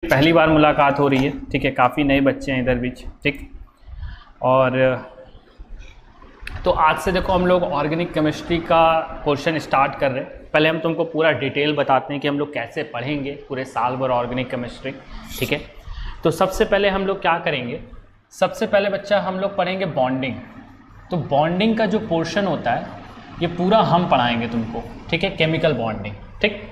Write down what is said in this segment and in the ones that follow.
पहली बार मुलाकात हो रही है, ठीक है। काफ़ी नए बच्चे हैं इधर बीच, ठीक। और तो आज से देखो हम लोग ऑर्गेनिक केमिस्ट्री का पोर्शन स्टार्ट कर रहे हैं। पहले हम तुमको पूरा डिटेल बताते हैं कि हम लोग कैसे पढ़ेंगे पूरे साल भर ऑर्गेनिक केमिस्ट्री, ठीक है। तो सबसे पहले हम लोग क्या करेंगे, सबसे पहले बच्चा हम लोग पढ़ेंगे बॉन्डिंग। तो बॉन्डिंग का जो पोर्शन होता है ये पूरा हम पढ़ाएंगे तुमको, ठीक है। केमिकल बॉन्डिंग, ठीक,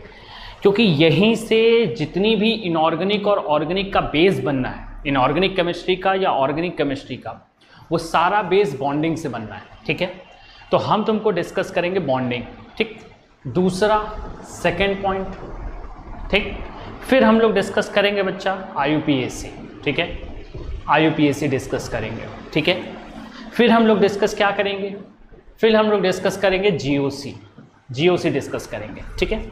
क्योंकि यहीं से जितनी भी इनऑर्गेनिक और ऑर्गेनिक का बेस बनना है, इनऑर्गेनिक केमिस्ट्री का या ऑर्गेनिक केमिस्ट्री का, वो सारा बेस बॉन्डिंग से बनना है, ठीक है। तो हम तुमको डिस्कस करेंगे बॉन्डिंग, ठीक। दूसरा सेकंड पॉइंट, ठीक। फिर हम लोग डिस्कस करेंगे बच्चा IUPAC, ठीक है। IUPAC डिस्कस करेंगे, ठीक है। फिर हम लोग डिस्कस क्या करेंगे, फिर हम लोग डिस्कस करेंगे GOC डिस्कस करेंगे, ठीक है।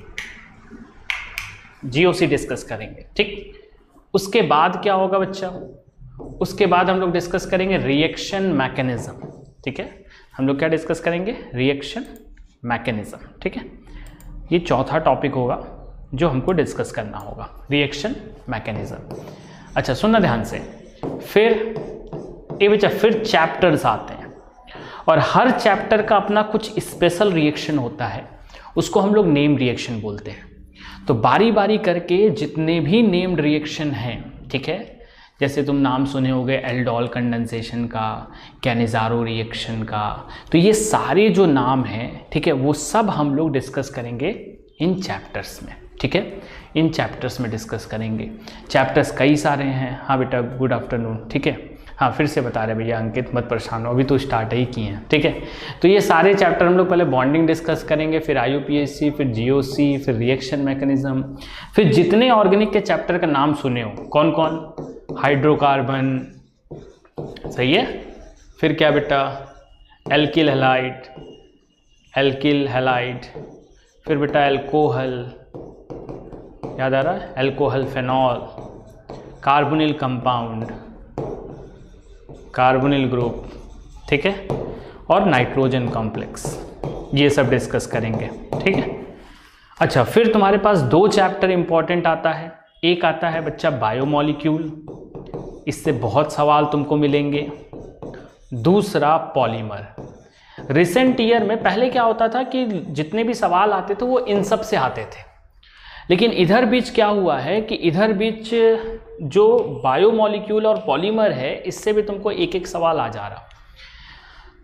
GOC डिस्कस करेंगे, ठीक। उसके बाद क्या होगा बच्चा, उसके बाद हम लोग डिस्कस करेंगे रिएक्शन मैकेनिज्म, ठीक है। हम लोग क्या डिस्कस करेंगे, रिएक्शन मैकेनिज्म, ठीक है। ये चौथा टॉपिक होगा जो हमको डिस्कस करना होगा, रिएक्शन मैकेनिज्म। अच्छा सुनना ध्यान से। फिर ये बच्चा फिर चैप्टर्स आते हैं और हर चैप्टर का अपना कुछ स्पेशल रिएक्शन होता है, उसको हम लोग नेम रिएक्शन बोलते हैं। तो बारी बारी करके जितने भी नेम्ड रिएक्शन हैं, ठीक है, जैसे तुम नाम सुने होंगे एल्डोल कंडेंसेशन का, कैनिज़ारो रिएक्शन का, तो ये सारे जो नाम हैं, ठीक है, वो सब हम लोग डिस्कस करेंगे इन चैप्टर्स में, ठीक है। इन चैप्टर्स में डिस्कस करेंगे। चैप्टर्स कई सारे हैं। हाँ बेटा गुड आफ्टरनून, ठीक है। हाँ फिर से बता रहे भैया अंकित, मत परेशान हो, अभी तो स्टार्ट ही किए हैं, ठीक है। तो ये सारे चैप्टर हम लोग पहले बॉन्डिंग डिस्कस करेंगे, फिर IUPAC, फिर GOC, फिर रिएक्शन मैकेनिज्म, फिर जितने ऑर्गेनिक के चैप्टर का नाम सुने हो, कौन कौन, हाइड्रोकार्बन, सही है। फिर क्या बेटा, एल्किल हैलाइड, फिर बेटा एल्कोहल, याद आ रहा है, alcohol phenol, carbonyl compound, carbonyl group, ठीक है, और नाइट्रोजन कॉम्प्लेक्स, ये सब डिस्कस करेंगे, ठीक है। अच्छा फिर तुम्हारे पास दो चैप्टर इंपॉर्टेंट आता है। एक आता है बच्चा बायोमॉलिक्यूल, इससे बहुत सवाल तुमको मिलेंगे। दूसरा पॉलीमर। रिसेंट ईयर में पहले क्या होता था कि जितने भी सवाल आते थे वो इन सब से आते थे, लेकिन इधर बीच क्या हुआ है कि इधर बीच जो बायोमॉलिक्यूल और पॉलीमर है, इससे भी तुमको एक एक सवाल आ जा रहा।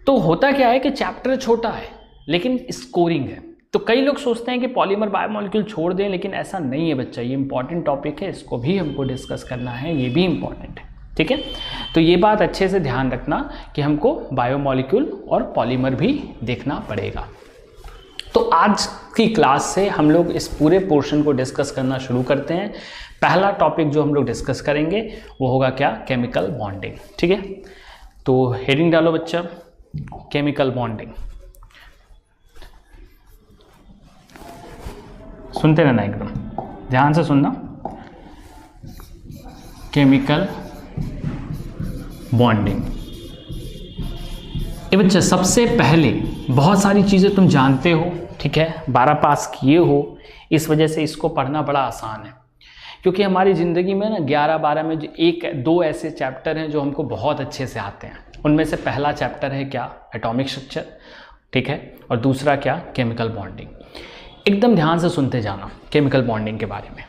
तो होता क्या है कि चैप्टर छोटा है लेकिन स्कोरिंग है। तो कई लोग सोचते हैं कि पॉलीमर बायोमॉलिक्यूल छोड़ दें, लेकिन ऐसा नहीं है बच्चा, ये इंपॉर्टेंट टॉपिक है, इसको भी हमको डिस्कस करना है, ये भी इंपॉर्टेंट है, ठीक है। तो ये बात अच्छे से ध्यान रखना कि हमको बायोमॉलिक्यूल और पॉलीमर भी देखना पड़ेगा। तो आज की क्लास से हम लोग इस पूरे पोर्शन को डिस्कस करना शुरू करते हैं। पहला टॉपिक जो हम लोग डिस्कस करेंगे वो होगा क्या, केमिकल बॉन्डिंग, ठीक है। तो हेडिंग डालो बच्चा, केमिकल बॉन्डिंग। सुनते रहना, एकदम ध्यान से सुनना। Chemical bonding. ये बच्चा सबसे पहले बहुत सारी चीज़ें तुम जानते हो, ठीक है, 12 पास किए हो, इस वजह से इसको पढ़ना बड़ा आसान है। क्योंकि हमारी ज़िंदगी में ना 11-12 में जो एक दो ऐसे चैप्टर हैं जो हमको बहुत अच्छे से आते हैं। उनमें से पहला चैप्टर है क्या, एटॉमिक स्ट्रक्चर, ठीक है, और दूसरा क्या, केमिकल बॉन्डिंग। एकदम ध्यान से सुनते जाना केमिकल बॉन्डिंग के बारे में।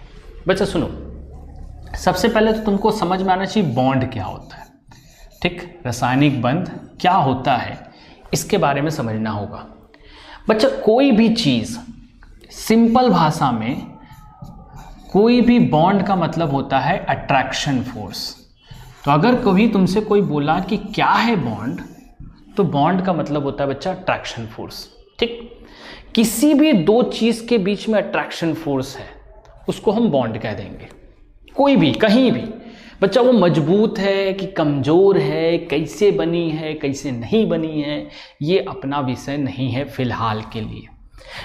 बच्चा सुनो, सबसे पहले तो तुमको समझ में आना चाहिए बॉन्ड क्या होता है, ठीक, रासायनिक बंध क्या होता है, इसके बारे में समझना होगा। बच्चा कोई भी चीज़, सिंपल भाषा में कोई भी बॉन्ड का मतलब होता है अट्रैक्शन फोर्स। तो अगर कभी तुमसे कोई बोला कि क्या है बॉन्ड, तो बॉन्ड का मतलब होता है बच्चा अट्रैक्शन फोर्स, ठीक। किसी भी दो चीज़ के बीच में अट्रैक्शन फोर्स है उसको हम बॉन्ड कह देंगे। कोई भी, कहीं भी, बच्चा वो मजबूत है कि कमज़ोर है, कैसे बनी है कैसे नहीं बनी है, ये अपना विषय नहीं है फिलहाल के लिए।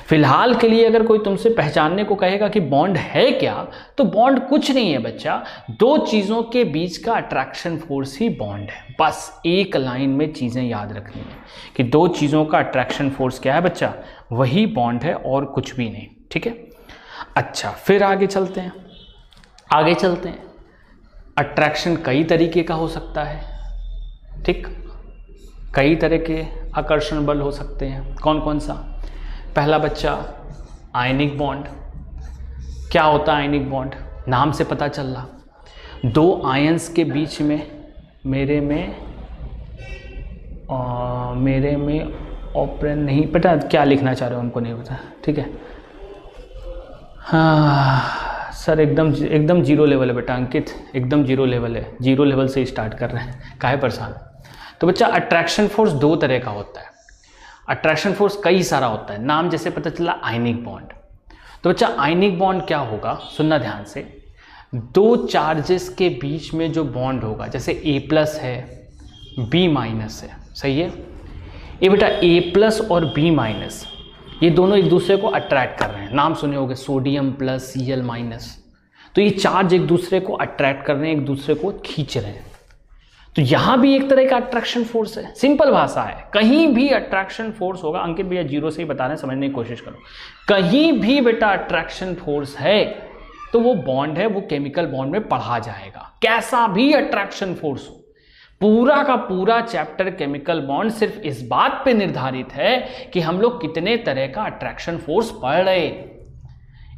फिलहाल के लिए अगर कोई तुमसे पहचानने को कहेगा कि बॉन्ड है क्या, तो बॉन्ड कुछ नहीं है बच्चा, दो चीज़ों के बीच का अट्रैक्शन फोर्स ही बॉन्ड है। बस एक लाइन में चीज़ें याद रखनी है कि दो चीज़ों का अट्रैक्शन फोर्स क्या है बच्चा, वही बॉन्ड है और कुछ भी नहीं, ठीक है। अच्छा फिर आगे चलते हैं। अट्रैक्शन कई तरीके का हो सकता है, ठीक, कई तरह के आकर्षण बल हो सकते हैं। कौन कौन सा? पहला बच्चा आयनिक बॉन्ड। क्या होता है आयनिक बॉन्ड? नाम से पता चल रहा, दो आयंस के बीच में मेरे में ऑपरेन नहीं पता क्या लिखना चाह रहे हो, हमको नहीं पता, ठीक है। हाँ सर, एकदम जीरो लेवल है बेटा अंकित, एकदम जीरो लेवल है, जीरो लेवल से स्टार्ट कर रहे हैं, काहे परेशान। तो बच्चा अट्रैक्शन फोर्स दो तरह का होता है, अट्रैक्शन फोर्स कई सारा होता है, नाम जैसे पता चला आयनिक बॉन्ड। तो बच्चा आयनिक बॉन्ड क्या होगा, सुनना ध्यान से, दो चार्जेस के बीच में जो बॉन्ड होगा, जैसे A+ है B- है, सही है। ये बेटा A+ और B- ये दोनों एक दूसरे को अट्रैक्ट कर रहे हैं, नाम सुने होंगे सोडियम प्लस Cl-। तो ये चार्ज एक दूसरे को अट्रैक्ट कर रहे हैं, एक दूसरे को खींच रहे हैं। तो यहां भी एक तरह का अट्रैक्शन फोर्स है, सिंपल भाषा है, कहीं भी अट्रैक्शन फोर्स होगा, अंकित भैया जीरो से ही बता रहे हैं, समझने की कोशिश करो, कहीं भी बेटा अट्रैक्शन फोर्स है तो वो बॉन्ड है, वो केमिकल बॉन्ड में पढ़ा जाएगा, कैसा भी अट्रैक्शन फोर्स हो। पूरा का पूरा चैप्टर केमिकल बॉन्ड सिर्फ इस बात पे निर्धारित है कि हम लोग कितने तरह का अट्रैक्शन फोर्स पढ़ रहे,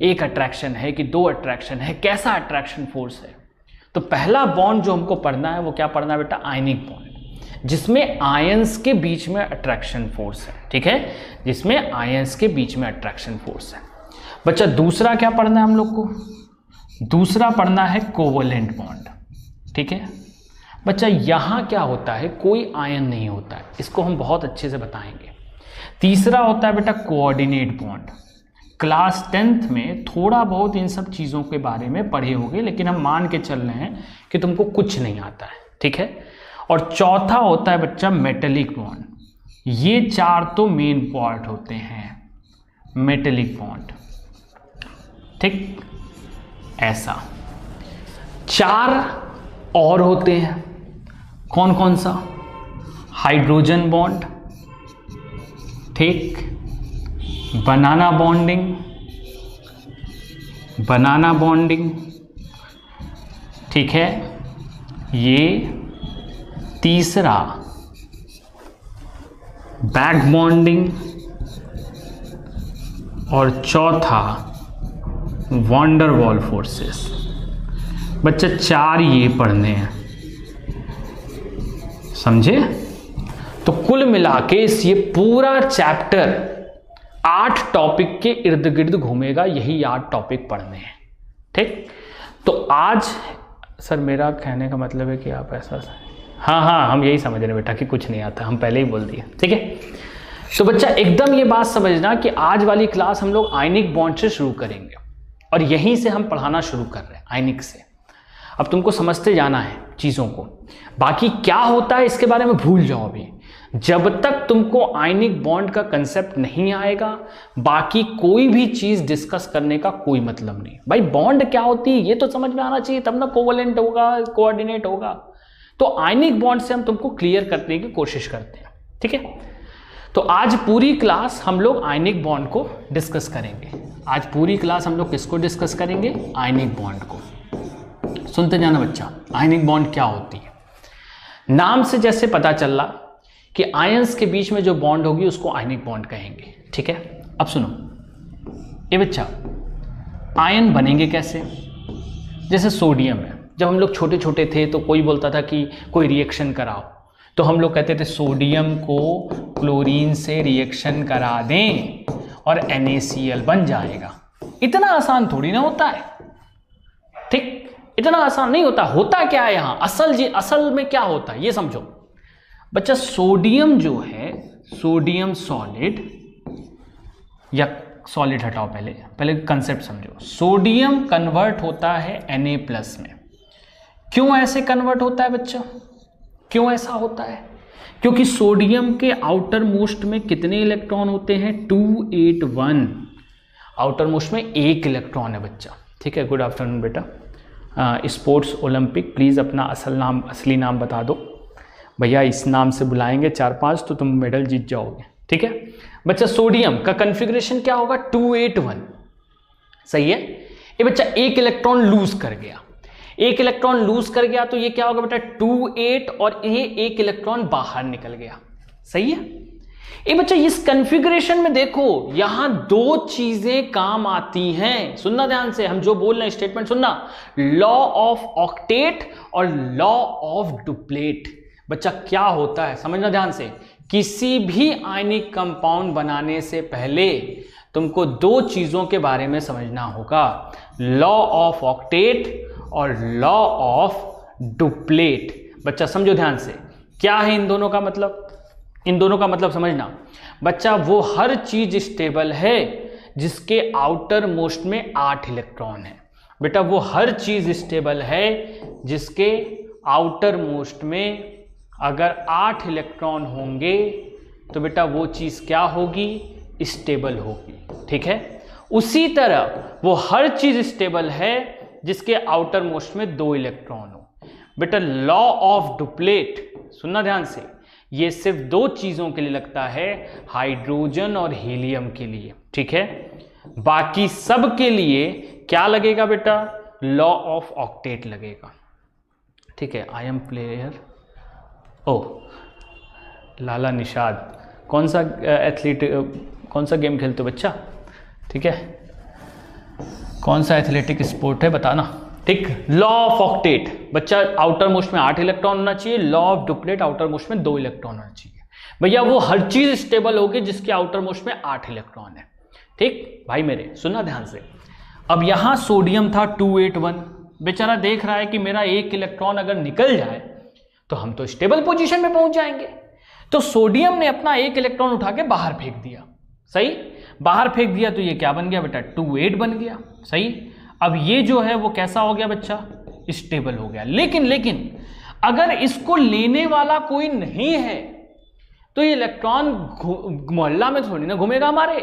एक अट्रैक्शन है कि दो अट्रैक्शन है, कैसा अट्रैक्शन फोर्स है। तो पहला बॉन्ड जो हमको पढ़ना है वो क्या पढ़ना है बेटा, आयनिक बॉन्ड, जिसमें आयंस के बीच में अट्रैक्शन फोर्स है, ठीक है, जिसमें आयंस के बीच में अट्रैक्शन फोर्स है। बच्चा दूसरा क्या पढ़ना है हम लोग को, दूसरा पढ़ना है कोवलेंट बॉन्ड, ठीक है। बच्चा यहां क्या होता है, कोई आयन नहीं होता है, इसको हम बहुत अच्छे से बताएंगे। तीसरा होता है बेटा कोऑर्डिनेट बॉन्ड, क्लास 10th में थोड़ा बहुत इन सब चीज़ों के बारे में पढ़े होंगे, लेकिन हम मान के चल रहे हैं कि तुमको कुछ नहीं आता है, ठीक है। और चौथा होता है बच्चा मेटेलिक बॉन्ड, ये चार तो मेन पार्ट होते हैं मेटेलिक बॉन्ड, ठीक, ऐसा चार और होते हैं, कौन कौन सा, हाइड्रोजन बॉन्ड, ठीक, बनाना बॉन्डिंग, ठीक है, ये तीसरा बैक बॉन्डिंग, और चौथा वॉन्डर वॉल फोर्सेस। बच्चा चार ये पढ़ने हैं, समझे। तो कुल मिलाके ये पूरा चैप्टर 8 टॉपिक के इर्द गिर्द घूमेगा, यही 8 टॉपिक पढ़ने हैं, ठीक। तो आज सर मेरा कहने का मतलब है कि आप ऐसा, हाँ हम यही समझ रहे बेटा कि कुछ नहीं आता, हम पहले ही बोल दिए, ठीक है। तो बच्चा एकदम ये बात समझना कि आज वाली क्लास हम लोग आयनिक बॉन्ड से शुरू करेंगे और यहीं से हम पढ़ाना शुरू कर रहे हैं, आयनिक से। अब तुमको समझते जाना है चीज़ों को, बाकी क्या होता है इसके बारे में भूल जाओ अभी। जब तक तुमको आयनिक बॉन्ड का कंसेप्ट नहीं आएगा, बाकी कोई भी चीज़ डिस्कस करने का कोई मतलब नहीं। भाई बॉन्ड क्या होती है ये तो समझ में आना चाहिए, तब ना कोवलेंट होगा, कोऑर्डिनेट होगा। तो आयनिक बॉन्ड से हम तुमको क्लियर करने की कोशिश करते हैं, ठीक है। तो आज पूरी क्लास हम लोग आयनिक बॉन्ड को डिस्कस करेंगे। आज पूरी क्लास हम लोग किसको डिस्कस करेंगे, आयनिक बॉन्ड को। सुनते जाना बच्चा, आयनिक बॉन्ड क्या होती है। नाम से जैसे पता चल रहा कि आयंस के बीच में जो बॉन्ड होगी उसको आयनिक बॉन्ड कहेंगे, ठीक है। अब सुनो ये बच्चा, आयन बनेंगे कैसे। जैसे सोडियम है, जब हम लोग छोटे छोटे थे तो कोई बोलता था कि कोई रिएक्शन कराओ, तो हम लोग कहते थे सोडियम को क्लोरीन से रिएक्शन करा दें और NaCl बन जाएगा। इतना आसान थोड़ी ना होता है, ठीक, इतना आसान नहीं होता। होता क्या है यहाँ, असल में क्या होता है ये समझो बच्चा। सोडियम जो है, सोडियम सॉलिड, या सॉलिड हटाओ, पहले कंसेप्ट समझो। सोडियम कन्वर्ट होता है Na+ में। क्यों ऐसे कन्वर्ट होता है बच्चा, क्यों ऐसा होता है? क्योंकि सोडियम के आउटर मोस्ट में कितने इलेक्ट्रॉन होते हैं, 281। आउटर मोस्ट में 1 इलेक्ट्रॉन है बच्चा, ठीक है। गुड आफ्टरनून बेटा। स्पोर्ट्स ओलंपिक प्लीज़ अपना असली नाम बता दो भैया, इस नाम से बुलाएंगे 4-5 तो तुम मेडल जीत जाओगे, ठीक है बच्चा। सोडियम का कन्फिग्रेशन क्या होगा, 281, सही है। ये बच्चा 1 इलेक्ट्रॉन लूज कर गया। एक इलेक्ट्रॉन लूज कर गया तो ये क्या होगा बेटा 2 8 और ये एक इलेक्ट्रॉन बाहर निकल गया। सही है। ये बच्चा इस कॉन्फ़िगरेशन में देखो यहां दो चीजें काम आती हैं, सुनना ध्यान से, हम जो बोल रहे हैं स्टेटमेंट सुनना, लॉ ऑफ ऑक्टेट और लॉ ऑफ डुप्लेट। बच्चा क्या होता है समझना ध्यान से, किसी भी आयनिक कंपाउंड बनाने से पहले तुमको दो चीजों के बारे में समझना होगा, लॉ ऑफ ऑक्टेट और लॉ ऑफ डुप्लेट। बच्चा समझो ध्यान से, क्या है इन दोनों का मतलब, इन दोनों का मतलब समझना बच्चा, वो हर चीज स्टेबल है जिसके आउटर मोस्ट में 8 इलेक्ट्रॉन है। बेटा वो हर चीज स्टेबल है जिसके आउटर मोस्ट में अगर 8 इलेक्ट्रॉन होंगे तो बेटा वो चीज क्या होगी, स्टेबल होगी। ठीक है। उसी तरह वो हर चीज स्टेबल है जिसके आउटर मोस्ट में 2 इलेक्ट्रॉन हो। बेटा लॉ ऑफ डुप्लेट सुनना ध्यान से, ये सिर्फ दो चीजों के लिए लगता है, हाइड्रोजन और हीलियम के लिए। ठीक है। बाकी सब के लिए क्या लगेगा बेटा, लॉ ऑफ ऑक्टेट लगेगा। ठीक है। आई एम प्लेयर, ओह लाला निषाद, कौन सा एथलीट, कौन सा गेम खेलते हो बच्चा? ठीक है, कौन सा एथलेटिक स्पोर्ट है बताना। ठीक। लॉ ऑफ ऑक्टेट बच्चा, आउटर मोस्ट में 8 इलेक्ट्रॉन होना चाहिए, law of duplet outer most में 2 इलेक्ट्रॉन होना चाहिए। भैया वो हर चीज स्टेबल होगी जिसके आउटर मोस्ट में 8 इलेक्ट्रॉन है। ठीक भाई मेरे सुनना ध्यान से, अब यहां सोडियम था 281, बेचारा देख रहा है कि मेरा एक इलेक्ट्रॉन अगर निकल जाए तो हम तो स्टेबल पोजीशन में पहुंच जाएंगे। तो सोडियम ने अपना एक इलेक्ट्रॉन उठा के बाहर फेंक दिया। सही, बाहर फेंक दिया तो ये क्या बन गया बेटा, 2 8 बन गया। सही। अब ये जो है वो कैसा हो गया बच्चा, स्टेबल हो गया। लेकिन अगर इसको लेने वाला कोई नहीं है तो ये इलेक्ट्रॉन मोहल्ला में थोड़ी ना घूमेगा हमारे।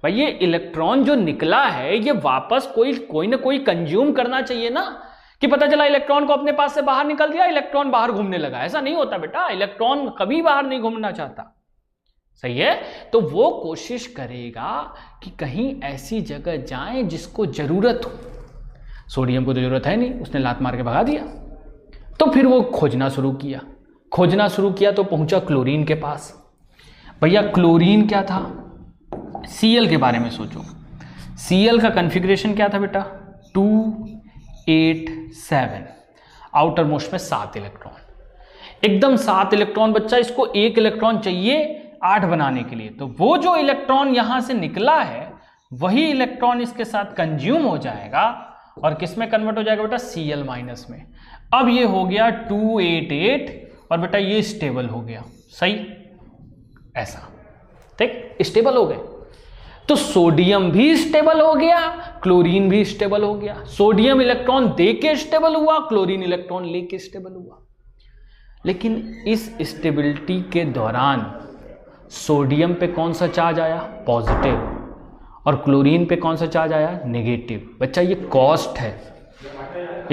भाई ये इलेक्ट्रॉन जो निकला है ये वापस कोई ना कोई कंज्यूम करना चाहिए ना, कि पता चला इलेक्ट्रॉन को अपने पास से बाहर निकल दिया, इलेक्ट्रॉन बाहर घूमने लगा। ऐसा नहीं होता बेटा, इलेक्ट्रॉन कभी बाहर नहीं घूमना चाहता। सही है। तो वो कोशिश करेगा कि कहीं ऐसी जगह जाए जिसको जरूरत हो। सोडियम को तो जरूरत है नहीं, उसने लात मार के भगा दिया। तो फिर वो खोजना शुरू किया तो पहुंचा क्लोरीन के पास। भैया क्लोरीन क्या था, Cl के बारे में सोचो। Cl का कॉन्फ़िगरेशन क्या था बेटा, 2 8 7, आउटर मोस्ट में 7 इलेक्ट्रॉन, एकदम 7 इलेक्ट्रॉन बच्चा। इसको एक इलेक्ट्रॉन चाहिए 8 बनाने के लिए, तो वो जो इलेक्ट्रॉन यहां से निकला है वही इलेक्ट्रॉन इसके साथ कंज्यूम हो जाएगा और किस में कन्वर्ट हो जाएगा बेटा, Cl माइनस में। अब ये हो गया 2 8 8 और बेटा ये स्टेबल हो गया। सही, ऐसा ठीक, स्टेबल हो गए। तो सोडियम भी स्टेबल हो गया, क्लोरीन भी स्टेबल हो गया। सोडियम इलेक्ट्रॉन दे के स्टेबल हुआ, क्लोरीन इलेक्ट्रॉन लेके स्टेबल हुआ। लेकिन इस स्टेबिलिटी के दौरान सोडियम पे कौन सा चार्ज आया, पॉजिटिव, और क्लोरीन पे कौन सा चार्ज आया, नेगेटिव। बच्चा ये कॉस्ट है,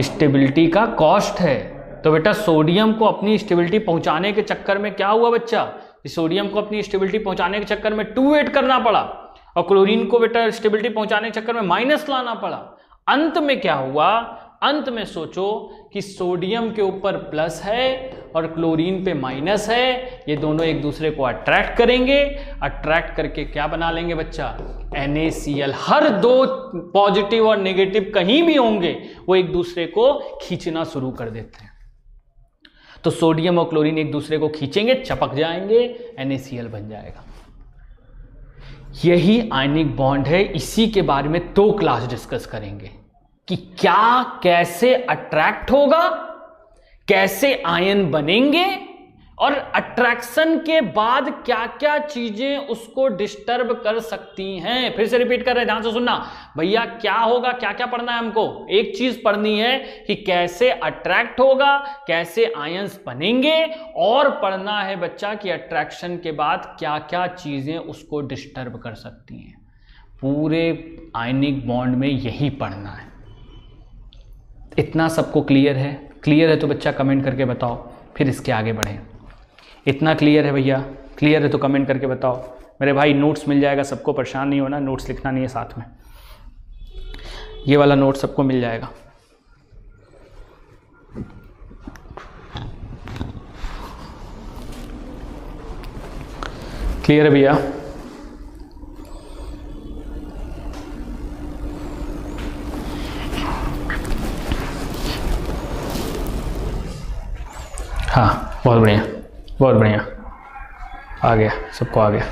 स्टेबिलिटी का कॉस्ट है। तो बेटा सोडियम को अपनी स्टेबिलिटी पहुंचाने के चक्कर में क्या हुआ बच्चा, सोडियम को अपनी स्टेबिलिटी पहुंचाने के चक्कर में 2 8 करना पड़ा और क्लोरीन को बेटा स्टेबिलिटी पहुंचाने के चक्कर में माइनस लाना पड़ा। अंत में क्या हुआ, अंत में सोचो कि सोडियम के ऊपर प्लस है और क्लोरीन पे माइनस है, ये दोनों एक दूसरे को अट्रैक्ट करेंगे, अट्रैक्ट करके क्या बना लेंगे बच्चा, NaCl। हर दो पॉजिटिव और नेगेटिव कहीं भी होंगे वो एक दूसरे को खींचना शुरू कर देते हैं। तो सोडियम और क्लोरीन एक दूसरे को खींचेंगे, चपक जाएंगे, NaCl बन जाएगा। यही आयनिक बॉन्ड है। इसी के बारे में 2 क्लास डिस्कस करेंगे कि क्या कैसे अट्रैक्ट होगा, कैसे आयन बनेंगे और अट्रैक्शन के बाद क्या क्या चीजें उसको डिस्टर्ब कर सकती हैं। फिर से रिपीट कर रहे हैं, ध्यान से सुनना भैया। क्या होगा, क्या क्या पढ़ना है हमको, एक चीज पढ़नी है कि कैसे अट्रैक्ट होगा, कैसे आयंस बनेंगे, और पढ़ना है बच्चा कि अट्रैक्शन के बाद क्या क्या चीजें उसको डिस्टर्ब कर सकती हैं। पूरे आयनिक बॉन्ड में यही पढ़ना है। इतना सबको क्लियर है? क्लियर है तो बच्चा कमेंट करके बताओ, फिर इसके आगे बढ़ें। इतना क्लियर है भैया? क्लियर है तो कमेंट करके बताओ। मेरे भाई नोट्स मिल जाएगा सबको, परेशान नहीं होना, नोट्स लिखना नहीं है साथ में, ये वाला नोट सबको मिल जाएगा। क्लियर है भैया? हाँ, बहुत बढ़िया, बहुत बढ़िया, आ गया, सबको आ गया।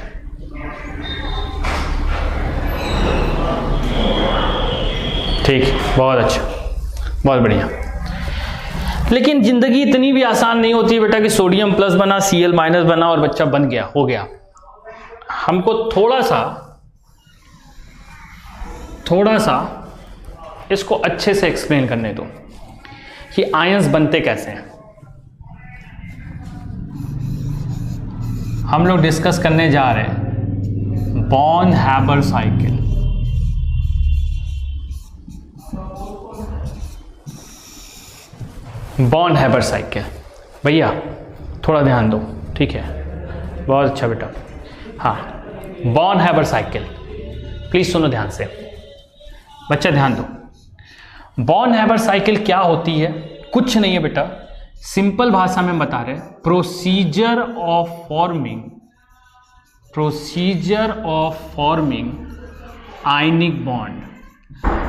ठीक, बहुत अच्छा, बहुत बढ़िया। लेकिन ज़िंदगी इतनी भी आसान नहीं होती है बेटा कि सोडियम प्लस बना, Cl माइनस बना और बच्चा बन गया, हो गया। हमको थोड़ा सा इसको अच्छे से एक्सप्लेन करने दो कि आयंस बनते कैसे हैं। हम लोग डिस्कस करने जा रहे हैं born Haber cycle. Born Haber cycle, भैया थोड़ा ध्यान दो, ठीक है? बहुत अच्छा बेटा। हाँ, बॉर्न हैबर साइकिल, प्लीज सुनो ध्यान से, बच्चा ध्यान दो। बॉर्न हैबर साइकिल क्या होती है? कुछ नहीं है बेटा, सिंपल भाषा में बता रहे, procedure of forming ionic bond.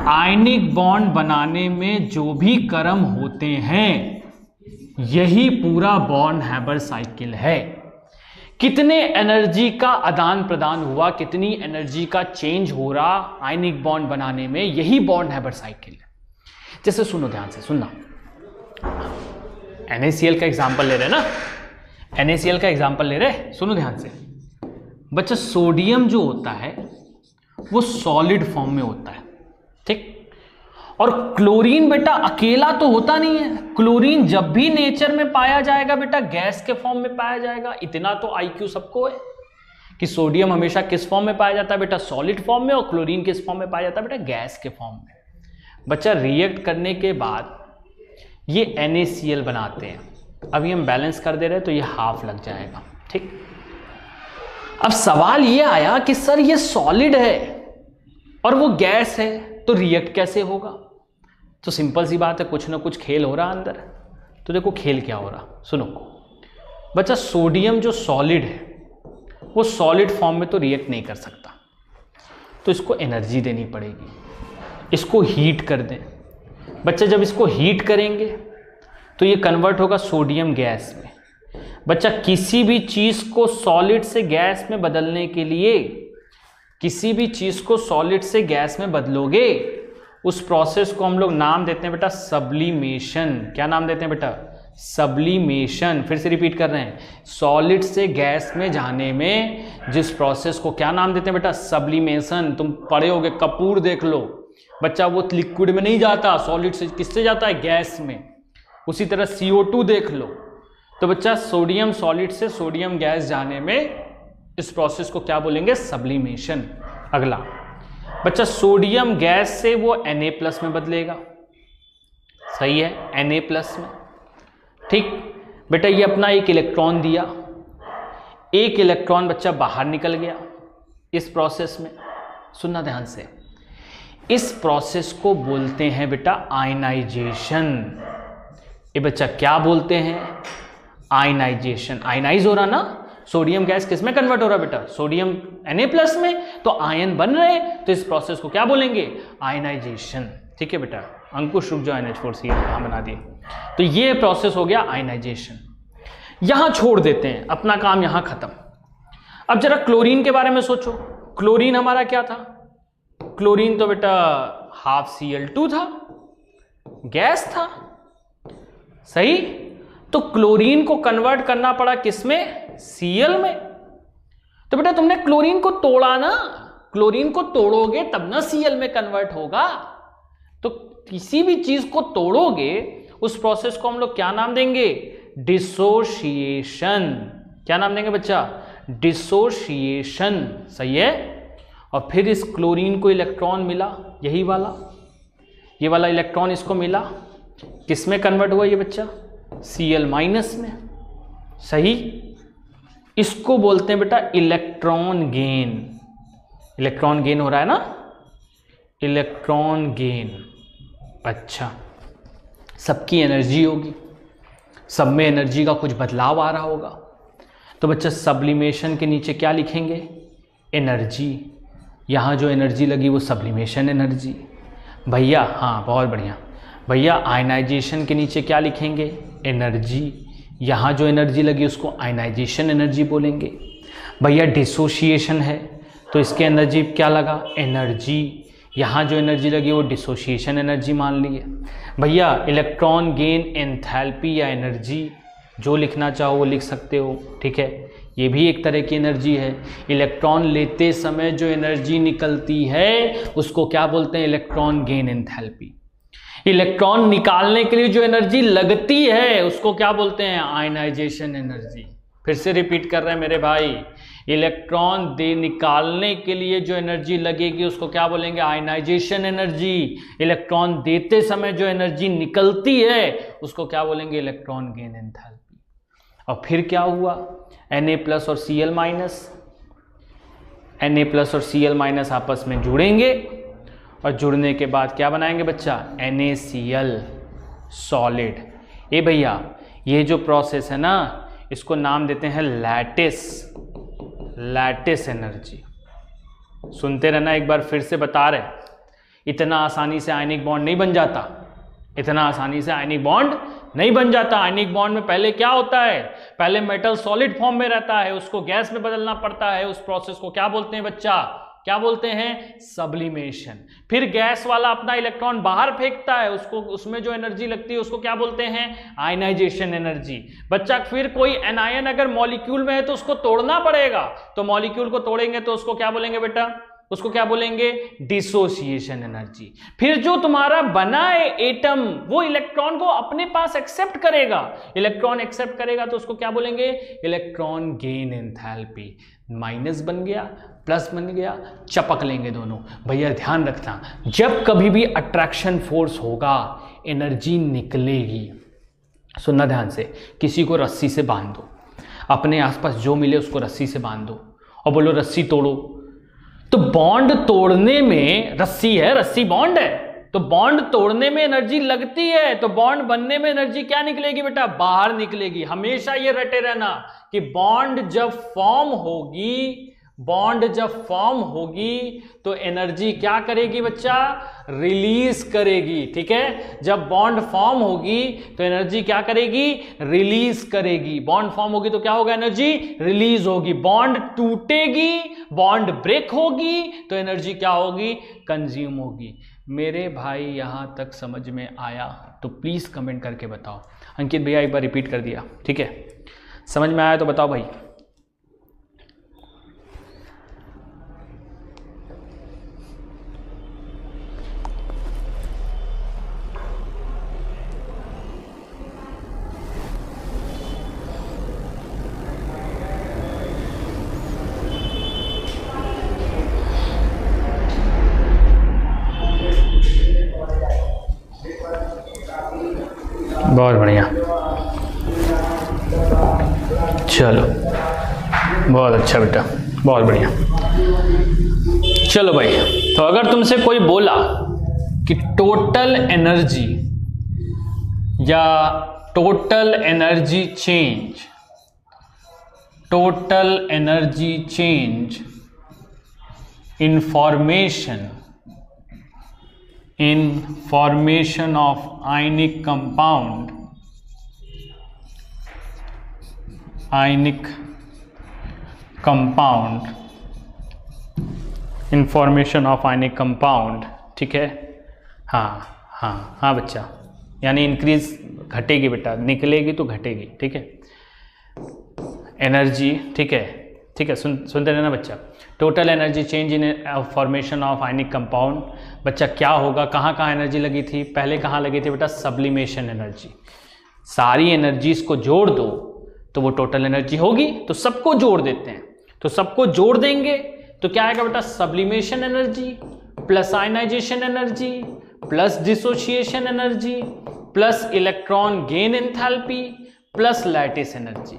Ionic bond बनाने में जो भी क्रम होते हैं, यही पूरा बॉर्न हैबर साइकिल है। कितने एनर्जी का आदान प्रदान हुआ, कितनी एनर्जी का चेंज हो रहा आयनिक बॉन्ड बनाने में, यही बॉर्न हैबर साइकिल है। जैसे सुनो ध्यान से, सुनना, NaCl का एग्जांपल ले रहे ना, NaCl का एग्जांपल ले रहे, सुनो ध्यान से बच्चा। सोडियम जो होता है वो सॉलिड फॉर्म में होता है, ठीक? और क्लोरीन बेटा अकेला तो होता नहीं है। क्लोरीन जब भी नेचर में पाया जाएगा बेटा, गैस के फॉर्म में पाया जाएगा। इतना तो IQ सबको है कि सोडियम हमेशा किस फॉर्म में पाया जाता है बेटा? सॉलिड फॉर्म में। और क्लोरीन किस फॉर्म में पाया जाता है बेटा? गैस के फॉर्म में। बच्चा रिएक्ट करने के बाद ये NaCl बनाते हैं। अभी हम बैलेंस कर दे रहे हैं तो ये हाफ लग जाएगा, ठीक? अब सवाल ये आया कि सर ये सॉलिड है और वो गैस है, तो रिएक्ट कैसे होगा? तो सिंपल सी बात है, कुछ ना कुछ खेल हो रहा अंदर। तो देखो खेल क्या हो रहा, सुनो बच्चा। सोडियम जो सॉलिड है वो सॉलिड फॉर्म में तो रिएक्ट नहीं कर सकता, तो इसको एनर्जी देनी पड़ेगी, इसको हीट कर दें। बच्चा जब इसको हीट करेंगे तो ये कन्वर्ट होगा सोडियम गैस में। बच्चा किसी भी चीज़ को सॉलिड से गैस में बदलने के लिए, किसी भी चीज़ को सॉलिड से गैस में बदलोगे, उस प्रोसेस को हम लोग नाम देते हैं बेटा सब्लिमेशन। क्या नाम देते हैं बेटा? सब्लिमेशन। फिर से रिपीट कर रहे हैं, सॉलिड से गैस में जाने में जिस प्रोसेस को क्या नाम देते हैं बेटा? सब्लिमेशन। तुम पढ़े होगे, कपूर देख लो बच्चा, वो लिक्विड में नहीं जाता, सॉलिड से किससे जाता है? गैस में। उसी तरह CO2 देख लो। तो बच्चा सोडियम सॉलिड से सोडियम गैस जाने में इस प्रोसेस को क्या बोलेंगे? सब्लिमेशन। अगला बच्चा, सोडियम गैस से वो Na+ में बदलेगा, सही है, Na+ में, ठीक बेटा। ये अपना एक इलेक्ट्रॉन दिया, एक इलेक्ट्रॉन बच्चा बाहर निकल गया इस प्रोसेस में। सुनना ध्यान से, इस प्रोसेस को बोलते हैं बेटा आयनाइजेशन। ये बच्चा क्या बोलते हैं? आयनाइजेशन। आयनाइज हो रहा ना, सोडियम गैस किस में कन्वर्ट हो रहा बेटा? सोडियम Na+ में, तो आयन बन रहे, तो इस प्रोसेस को क्या बोलेंगे? आयनाइजेशन, ठीक है बेटा। अंकुश रुक जाओ, NH4Cl कहाँ बना दिए। तो ये प्रोसेस हो गया आयनाइजेशन। यहां छोड़ देते हैं, अपना काम यहां खत्म। अब जरा क्लोरीन के बारे में सोचो। क्लोरीन हमारा क्या था? क्लोरीन तो बेटा ½ Cl2 था, गैस था, सही। तो क्लोरीन को कन्वर्ट करना पड़ा किसमें? Cl में। तो बेटा तुमने क्लोरीन को तोड़ा ना, क्लोरीन को तोड़ोगे तब ना Cl में कन्वर्ट होगा। तो किसी भी चीज को तोड़ोगे, उस प्रोसेस को हम लोग क्या नाम देंगे? डिसोसिएशन। क्या नाम देंगे बच्चा? डिसोसिएशन, सही है। और फिर इस क्लोरीन को इलेक्ट्रॉन मिला, यही वाला, ये वाला इलेक्ट्रॉन इसको मिला, किस में कन्वर्ट हुआ ये बच्चा? Cl- में, सही। इसको बोलते हैं बेटा इलेक्ट्रॉन गेन। इलेक्ट्रॉन गेन हो रहा है ना, इलेक्ट्रॉन गेन। अच्छा, सबकी एनर्जी होगी, सब में एनर्जी का कुछ बदलाव आ रहा होगा। तो बच्चा सब्लिमेशन के नीचे क्या लिखेंगे? एनर्जी। यहाँ जो एनर्जी लगी वो सब्लिमेशन एनर्जी। भैया हाँ बहुत बढ़िया भैया, आयनाइजेशन के नीचे क्या लिखेंगे? एनर्जी। यहाँ जो एनर्जी लगी उसको आयनाइजेशन एनर्जी बोलेंगे। भैया डिसोसिएशन है तो इसके एनर्जी क्या लगा? एनर्जी। यहाँ जो एनर्जी लगी वो डिसोसिएशन एनर्जी मान ली है। भैया इलेक्ट्रॉन गेन एंथैल्पी या एनर्जी, जो लिखना चाहो वो लिख सकते हो, ठीक है। ये भी एक तरह की एनर्जी है। इलेक्ट्रॉन लेते समय जो एनर्जी निकलती है उसको क्या बोलते हैं? Electron gain enthalpy. इलेक्ट्रॉन निकालने के लिए जो एनर्जी लगती है उसको क्या बोलते हैं? Ionization energy. फिर से रिपीट कर रहे हैं मेरे भाई, इलेक्ट्रॉन निकालने के लिए जो एनर्जी लगेगी उसको क्या बोलेंगे? Ionization energy. इलेक्ट्रॉन देते समय जो एनर्जी निकलती है उसको क्या बोलेंगे? Electron gain enthalpy. और फिर क्या हुआ? Na+ और Cl-, Na+ और Cl- आपस में जुड़ेंगे और जुड़ने के बाद क्या बनाएंगे बच्चा? NaCl solid. ए भैया ये जो प्रोसेस है ना इसको नाम देते हैं लैटिस एनर्जी। सुनते रहना, एक बार फिर से बता रहे, इतना आसानी से आयनिक बॉन्ड नहीं बन जाता। इतना आसानी से आयनिक बॉन्ड नहीं बन जाता। आयनिक बॉन्ड में पहले क्या होता है? पहले मेटल सॉलिड फॉर्म में रहता है, उसको गैस में बदलना पड़ता है। उस प्रोसेस को क्या बोलते हैं बच्चा? क्या बोलते हैं? सब्लिमेशन। फिर गैस वाला अपना इलेक्ट्रॉन बाहर फेंकता है, उसको उसमें जो एनर्जी लगती है उसको क्या बोलते हैं? Ionization energy. बच्चा फिर कोई एनायन अगर मॉलिक्यूल में है तो उसको तोड़ना पड़ेगा, तो मॉलिक्यूल को तोड़ेंगे तो उसको क्या बोलेंगे बेटा? उसको क्या बोलेंगे? Dissociation energy. फिर जो तुम्हारा बना है एटम वो इलेक्ट्रॉन को अपने पास एक्सेप्ट करेगा। इलेक्ट्रॉन एक्सेप्ट करेगा तो उसको क्या बोलेंगे? Electron gain enthalpy. माइनस बन गया, प्लस बन गया, चपक लेंगे दोनों। भैया ध्यान रखना, जब कभी भी अट्रैक्शन फोर्स होगा एनर्जी निकलेगी। सुनना ध्यान से, किसी को रस्सी से बांध दो, अपने आसपास जो मिले उसको रस्सी से बांध दो और बोलो रस्सी तोड़ो। तो बॉन्ड तोड़ने में रस्सी है, रस्सी बॉन्ड है, तो बॉन्ड तोड़ने में एनर्जी लगती है, तो बॉन्ड बनने में एनर्जी क्या निकलेगी बेटा? बाहर निकलेगी। हमेशा ये रटे रहना कि बॉन्ड जब फॉर्म होगी तो एनर्जी क्या करेगी बच्चा? रिलीज करेगी। ठीक है, जब बॉन्ड फॉर्म होगी तो एनर्जी क्या करेगी? रिलीज करेगी। बॉन्ड फॉर्म होगी तो क्या होगा? एनर्जी रिलीज होगी। बॉन्ड टूटेगी, बॉन्ड ब्रेक होगी तो एनर्जी क्या होगी? कंज्यूम होगी। मेरे भाई यहां तक समझ में आया तो प्लीज कमेंट करके बताओ। अंकित भैया एक बार रिपीट कर दिया, ठीक है? समझ में आया तो बताओ भाई। बहुत बढ़िया, चलो बहुत अच्छा बेटा, बहुत बढ़िया। चलो भाई, तो अगर तुमसे कोई बोला कि टोटल एनर्जी या total energy change in formation of ionic compound in formation of ionic compound, ठीक है? हाँ बच्चा, यानी इंक्रीज घटेगी बेटा, निकलेगी तो घटेगी, ठीक है? एनर्जी, ठीक है, सुनते रहना बच्चा। Total energy change in formation of ionic compound. बच्चा क्या होगा? कहाँ एनर्जी लगी थी? पहले कहाँ लगी थी बेटा? Sublimation energy. सारी एनर्जीज को जोड़ दो तो वो टोटल एनर्जी होगी, तो सबको जोड़ देते हैं, तो सबको जोड़ देंगे तो क्या आएगा बेटा? Sublimation energy plus ionization energy plus dissociation energy plus electron gain enthalpy plus lattice energy.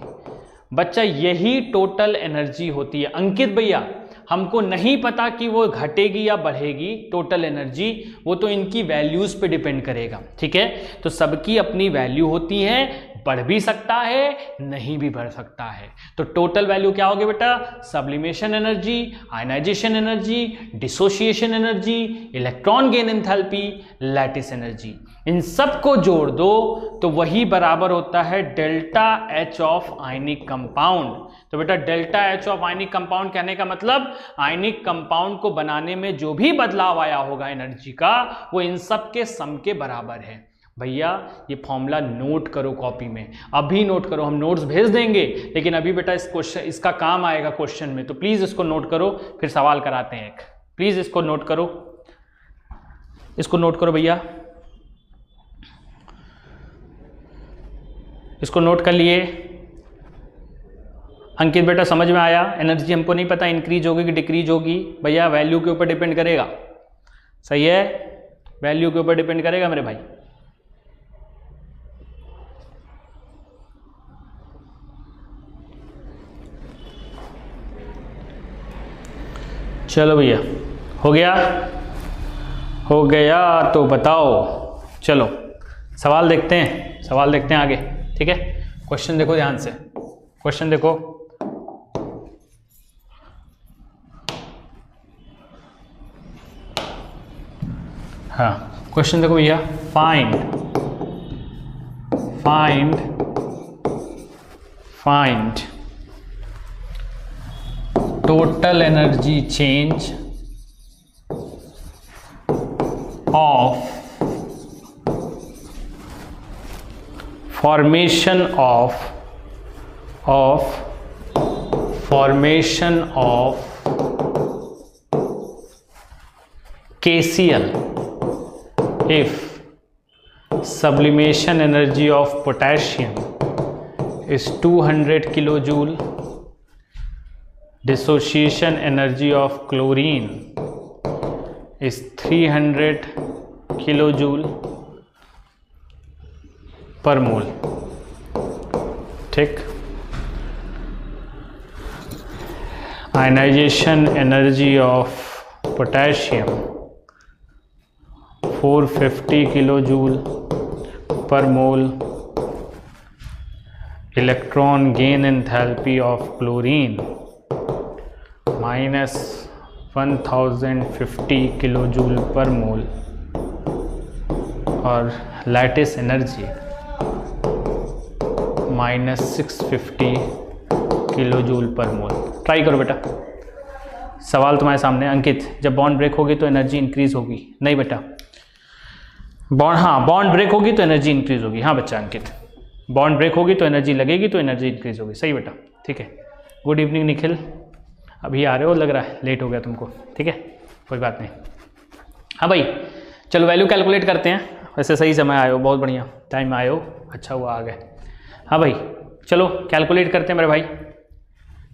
बच्चा यही टोटल एनर्जी होती है। अंकित भैया हमको नहीं पता कि वो घटेगी या बढ़ेगी टोटल एनर्जी, वो तो इनकी वैल्यूज पे डिपेंड करेगा, ठीक है? तो सबकी अपनी वैल्यू होती है, बढ़ भी सकता है, नहीं भी बढ़ सकता है। तो टोटल वैल्यू क्या होगी बेटा? Sublimation energy, ionization energy, dissociation energy, electron gain enthalpy, lattice energy, इन सब को जोड़ दो तो वही बराबर होता है delta H of ionic compound. तो बेटा delta H of ionic compound कहने का मतलब आयनिक कंपाउंड को बनाने में जो भी बदलाव आया होगा एनर्जी का, वो इन सब के सम के बराबर है। भैया ये फॉर्मूला नोट करो कॉपी में, अभी नोट करो, हम नोट्स भेज देंगे, लेकिन अभी बेटा इस क्वेश्चन इसका काम आएगा क्वेश्चन में, तो प्लीज इसको नोट करो, फिर सवाल कराते हैं एक। प्लीज इसको नोट करो, इसको नोट करो भैया, इसको नोट कर लिए। अंकित बेटा समझ में आया? एनर्जी हमको नहीं पता इंक्रीज होगी कि डिक्रीज होगी, भैया वैल्यू के ऊपर डिपेंड करेगा। सही है, वैल्यू के ऊपर डिपेंड करेगा मेरे भाई। चलो भैया, हो गया? हो गया तो बताओ। चलो सवाल देखते हैं, सवाल देखते हैं आगे, ठीक है? क्वेश्चन देखो ध्यान से, क्वेश्चन देखो। हाँ क्वेश्चन देखो भैया, find total energy change of formation of KCl if sublimation energy of potassium is 200 kilojoule, dissociation energy of chlorine is 300 kilojoule per mole. ठीक, ionization energy of potassium 450 kilo joule per mole, electron gain enthalpy of chlorine -1050 kilo joule per mole, और lattice energy -650 kilo joule per मोल। Try करो बेटा, सवाल तुम्हारे सामने। अंकित, जब bond break होगी तो एनर्जी इंक्रीज होगी? नहीं बेटा, बॉन्ड ब्रेक होगी तो एनर्जी इंक्रीज होगी। हाँ बच्चा अंकित, बॉन्ड ब्रेक होगी तो एनर्जी लगेगी, तो एनर्जी इंक्रीज होगी। सही बेटा, ठीक है। गुड इवनिंग निखिल, अभी आ रहे हो, लग रहा है लेट हो गया तुमको, ठीक है, कोई बात नहीं। हाँ भाई चलो वैल्यू कैलकुलेट करते हैं। वैसे सही समय आए हो, बहुत बढ़िया टाइम आए हो, अच्छा हुआ आ गए। हाँ भाई चलो कैलकुलेट करते हैं मेरे भाई,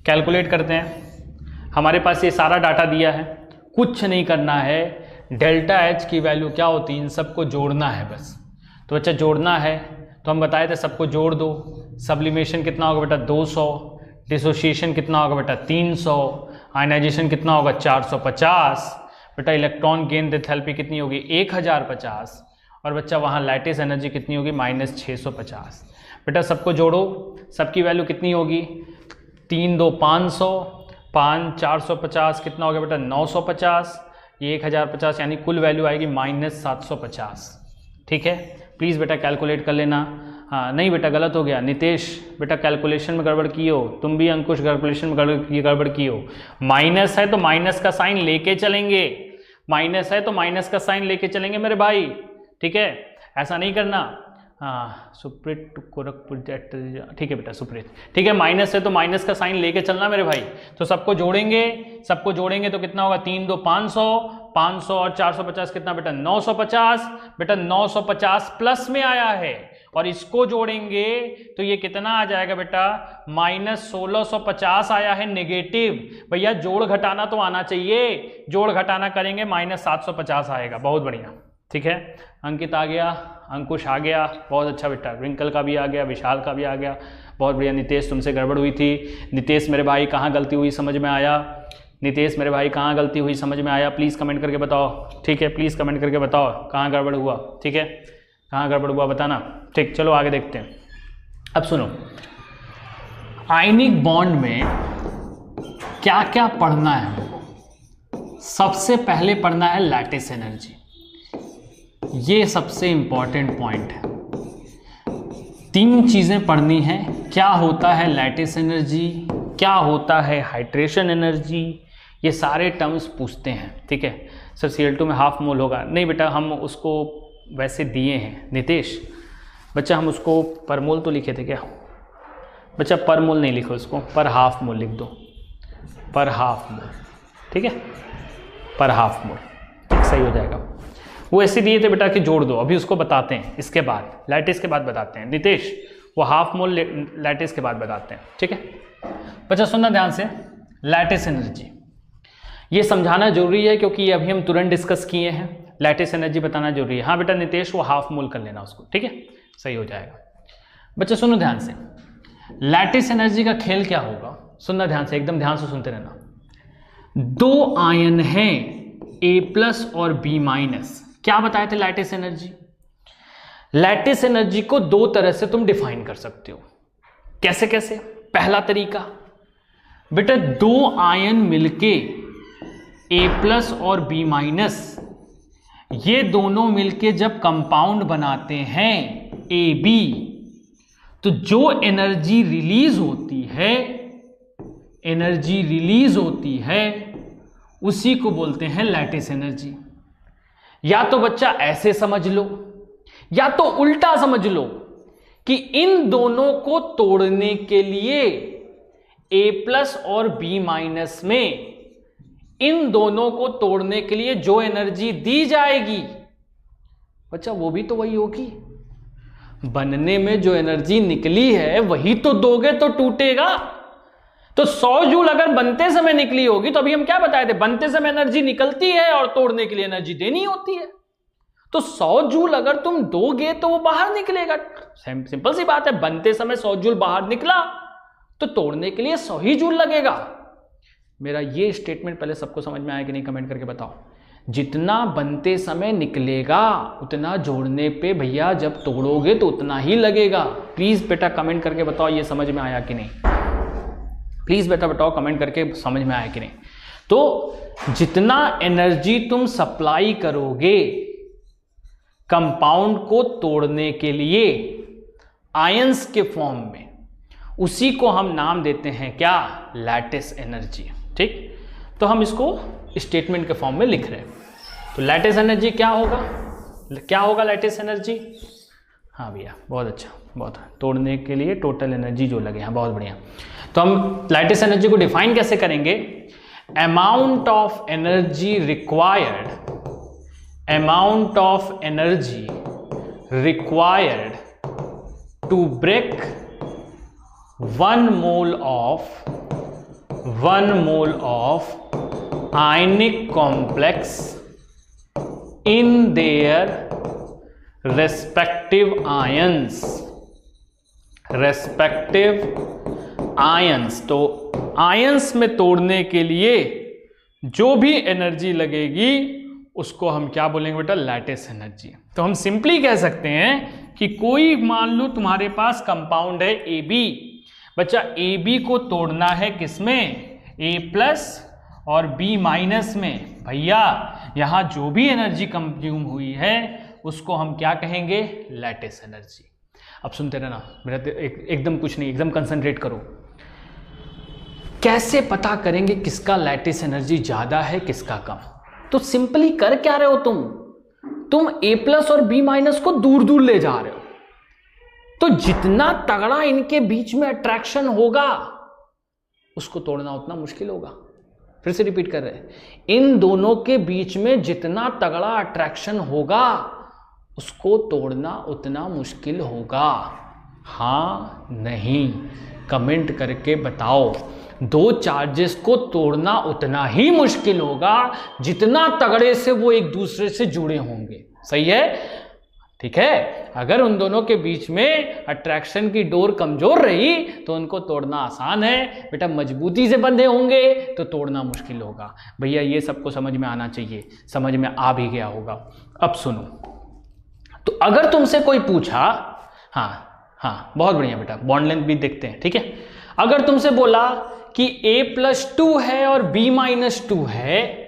कैलकुलेट करते हैं। हमारे पास ये सारा डाटा दिया है, कुछ नहीं करना है। डेल्टा एच की वैल्यू क्या होती है, इन सबको जोड़ना है बस। तो बच्चा जोड़ना है, तो हम बताए थे सबको जोड़ दो। सब्लिमेशन कितना होगा बेटा? 200। डिसोसिएशन कितना होगा बेटा? 300। आयनाइजेशन कितना होगा? 450। बेटा इलेक्ट्रॉन गेन एंथैल्पी कितनी होगी? 1050। और बच्चा वहाँ लैटिस एनर्जी कितनी होगी? -650। बेटा सबको जोड़ो, सबकी वैल्यू कितनी होगी? 3 2 500, 5 450 कितना हो गया बेटा? 950। ये 1050 यानी कुल वैल्यू आएगी -750। ठीक है, प्लीज़ बेटा कैलकुलेट कर लेना। हाँ नहीं बेटा गलत हो गया। नितेश बेटा कैलकुलेशन में गड़बड़ की हो, तुम भी अंकुश कैलकुलेशन में गड़बड़ की हो। माइनस है तो माइनस का साइन लेके चलेंगे, माइनस है तो माइनस का साइन लेके चलेंगे मेरे भाई, ठीक है, ऐसा नहीं करना। हाँ सुप्रीत गोरखपुर, ठीक है बेटा सुप्रीत, ठीक है। माइनस है तो माइनस का साइन लेके चलना मेरे भाई। तो सबको जोड़ेंगे, सबको जोड़ेंगे तो कितना होगा? 3 2 500, 500 और 450 कितना बेटा? 950। बेटा 950 प्लस में आया है, और इसको जोड़ेंगे तो ये कितना आ जाएगा बेटा? -1650 आया है नेगेटिव। भैया जोड़ घटाना तो आना चाहिए, जोड़ घटाना करेंगे -750 आएगा। बहुत बढ़िया, ठीक है। अंकित आ गया, अंकुश आ गया, बहुत अच्छा बेटा। रिंकल का भी आ गया, विशाल का भी आ गया, बहुत बढ़िया। नितेश तुमसे गड़बड़ हुई थी। नितेश मेरे भाई कहाँ गलती हुई समझ में आया? नितेश मेरे भाई कहाँ गलती हुई समझ में आया? प्लीज़ कमेंट करके बताओ, ठीक है, प्लीज़ कमेंट करके बताओ कहाँ गड़बड़ हुआ, ठीक है, कहाँ गड़बड़ हुआ बताना। ठीक, चलो आगे देखते हैं। अब सुनो, आयनिक बॉन्ड में क्या क्या पढ़ना है? सबसे पहले पढ़ना है लैटिस एनर्जी। ये सबसे इंपॉर्टेंट पॉइंट है। 3 चीजें पढ़नी है। क्या होता है लैटिस एनर्जी, क्या होता है हाइड्रेशन एनर्जी, ये सारे टर्म्स पूछते हैं। ठीक है सर, Cl2 में हाफ मोल होगा। नहीं बेटा, हम उसको वैसे दिए हैं नितेश। बच्चा हम उसको पर मोल तो लिखे थे क्या? बच्चा पर मोल नहीं लिखो, उसको पर हाफ मोल लिख दो। पर हाफ मोल, ठीक है, पर हाफ मोल, ठीक, सही हो जाएगा। वो ऐसे दिए थे बेटा कि जोड़ दो। अभी उसको बताते हैं, इसके बाद लैटिस के बाद बताते हैं। नितेश वो हाफ मोल लैटिस के बाद बताते हैं, ठीक है। बच्चा सुनना ध्यान से, लैटिस एनर्जी ये समझाना जरूरी है क्योंकि ये अभी हम तुरंत डिस्कस किए हैं। लैटिस एनर्जी बताना जरूरी है। हाँ बेटा नितेश, वो हाफ मोल कर लेना उसको, ठीक है, सही हो जाएगा। बच्चा सुनो ध्यान से, लैटिस एनर्जी का खेल क्या होगा? सुनना ध्यान से, एकदम ध्यान से सुनते रहना। 2 आयन हैं A+ और B-। क्या बताए थे लैटिस एनर्जी? लैटिस एनर्जी को 2 तरह से तुम डिफाइन कर सकते हो। कैसे कैसे? पहला तरीका बेटा, 2 आयन मिलके A+ और B-, ये दोनों मिलके जब कंपाउंड बनाते हैं AB, तो जो एनर्जी रिलीज होती है उसी को बोलते हैं लैटिस एनर्जी। या तो बच्चा ऐसे समझ लो या तो उल्टा समझ लो कि इन दोनों को तोड़ने के लिए A+ और B- में इन दोनों को तोड़ने के लिए जो एनर्जी दी जाएगी बच्चा वो भी तो वही होगी। बनने में जो एनर्जी निकली है वही तो दोगे तो टूटेगा। तो 100 जूल अगर बनते समय निकली होगी तो अभी हम क्या बताए थे, बनते समय एनर्जी निकलती है और तोड़ने के लिए एनर्जी देनी होती है। तो 100 जूल अगर तुम दोगे तो वो बाहर निकलेगा। सिंपल सी बात है, बनते समय 100 जूल बाहर निकला तो तोड़ने के लिए 100 ही जूल लगेगा। मेरा ये स्टेटमेंट पहले सबको समझ में आया कि नहीं, कमेंट करके बताओ। जितना बनते समय निकलेगा उतना जोड़ने पे भैया जब तोड़ोगे तो उतना ही लगेगा। प्लीज बेटा कमेंट करके बताओ ये समझ में आया कि नहीं। प्लीज बेटा बताओ कमेंट करके समझ में आया कि नहीं। तो जितना एनर्जी तुम सप्लाई करोगे कंपाउंड को तोड़ने के लिए आयंस के फॉर्म में, उसी को हम नाम देते हैं क्या, लैटिस एनर्जी। ठीक, तो हम इसको स्टेटमेंट के फॉर्म में लिख रहे हैं। तो लैटिस एनर्जी क्या होगा, क्या होगा लैटिस एनर्जी? हाँ भैया बहुत अच्छा, बहुत तोड़ने के लिए टोटल एनर्जी जो लगे, हाँ बहुत बढ़िया। तो हम लैटिस एनर्जी को डिफाइन कैसे करेंगे? Amount of energy required, amount of energy required to break 1 mole of ionic complex in their respective ions। तो आयंस में तोड़ने के लिए जो भी एनर्जी लगेगी उसको हम क्या बोलेंगे बेटा, लैटिस एनर्जी। तो हम सिंपली कह सकते हैं कि कोई मान लो तुम्हारे पास कंपाउंड है AB, बच्चा AB को तोड़ना है किसमें, A+ और B- में। भैया यहां जो भी एनर्जी कंज्यूम हुई है उसको हम क्या कहेंगे, लैटिस एनर्जी। अब सुनते रहना मेरा, एकदम कुछ नहीं, एकदम कंसंट्रेट करो। कैसे पता करेंगे किसका लैटिस एनर्जी ज्यादा है किसका कम? तो सिंपली कर क्या रहे हो तुम A+ और B- को दूर दूर ले जा रहे हो। तो जितना तगड़ा इनके बीच में अट्रैक्शन होगा उसको तोड़ना उतना मुश्किल होगा। फिर से रिपीट कर रहे हैं, इन दोनों के बीच में जितना तगड़ा अट्रैक्शन होगा उसको तोड़ना उतना मुश्किल होगा। हाँ नहीं, कमेंट करके बताओ। 2 चार्जेस को तोड़ना उतना ही मुश्किल होगा जितना तगड़े से वो एक दूसरे से जुड़े होंगे। सही है, ठीक है। अगर उन दोनों के बीच में अट्रैक्शन की डोर कमजोर रही तो उनको तोड़ना आसान है बेटा, मजबूती से बंधे होंगे तो तोड़ना मुश्किल होगा। भैया ये सबको समझ में आना चाहिए, समझ में आ भी गया होगा। अब सुनो, तो अगर तुमसे कोई पूछा, हाँ हाँ बहुत बढ़िया बेटा, बॉन्ड लेंथ भी देखते हैं, ठीक है। अगर तुमसे बोला कि a+2 है और b-2 है,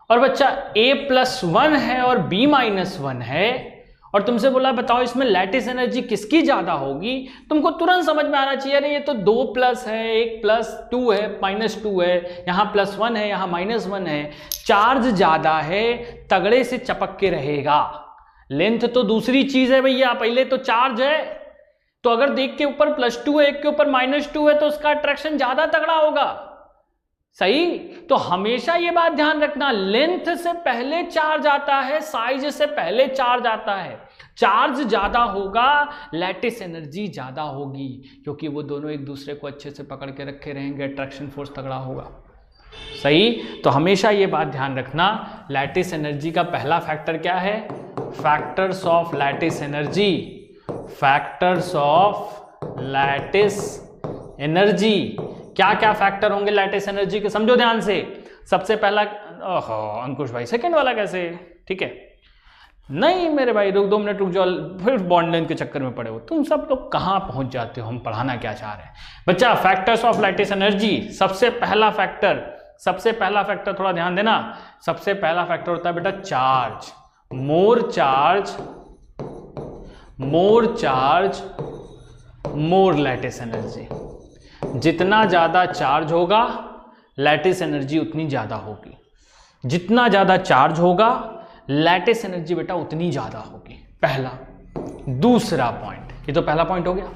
और बच्चा a+1 है और b-1 है, और तुमसे बोला बताओ इसमें लैटिस एनर्जी किसकी ज्यादा होगी, तुमको तुरंत समझ में आना चाहिए अरे ये तो 2 प्लस है, 1 +2 है, -2 है, यहाँ +1 है, यहाँ -1 है, चार्ज ज्यादा है, तगड़े से चपक के रहेगा। लेंथ तो दूसरी चीज है भैया, पहले तो चार्ज है। तो अगर देख के ऊपर +2 है, एक के ऊपर -2 है, तो उसका अट्रैक्शन ज्यादा तगड़ा होगा, सही। तो हमेशा ये बात ध्यान रखना, लेंथ से पहले चार्ज आता है, साइज से पहले चार्ज आता है। चार्ज ज्यादा होगा, लैटिस एनर्जी ज्यादा होगी, क्योंकि वो दोनों एक दूसरे को अच्छे से पकड़ के रखे रहेंगे, अट्रैक्शन फोर्स तगड़ा होगा, सही। तो हमेशा ये बात ध्यान रखना, लैटिस एनर्जी का पहला फैक्टर क्या है, factors of lattice energy, factors of lattice energy. क्या क्या फैक्टर होंगे लैटिस एनर्जी के, समझो ध्यान से। सबसे पहला, अंकुश भाई सेकंड वाला कैसे, ठीक है, नहीं मेरे भाई रुक 2 मिनट रुक जाओ, फिर बॉन्ड लेंथ के चक्कर में पड़े हो तुम सब लोग, कहाँ पहुंच जाते हो, हम पढ़ाना क्या चाह रहे हैं बच्चा। फैक्टर्स ऑफ लैटिस एनर्जी, सबसे पहला फैक्टर थोड़ा ध्यान देना, सबसे पहला फैक्टर होता है बेटा चार्ज। मोर लैटिस एनर्जी। जितना ज्यादा चार्ज होगा लैटिस एनर्जी उतनी ज्यादा होगी, जितना ज्यादा चार्ज होगा लैटिस एनर्जी बेटा उतनी ज्यादा होगी, पहला। दूसरा पॉइंट, ये तो पहला पॉइंट हो गया,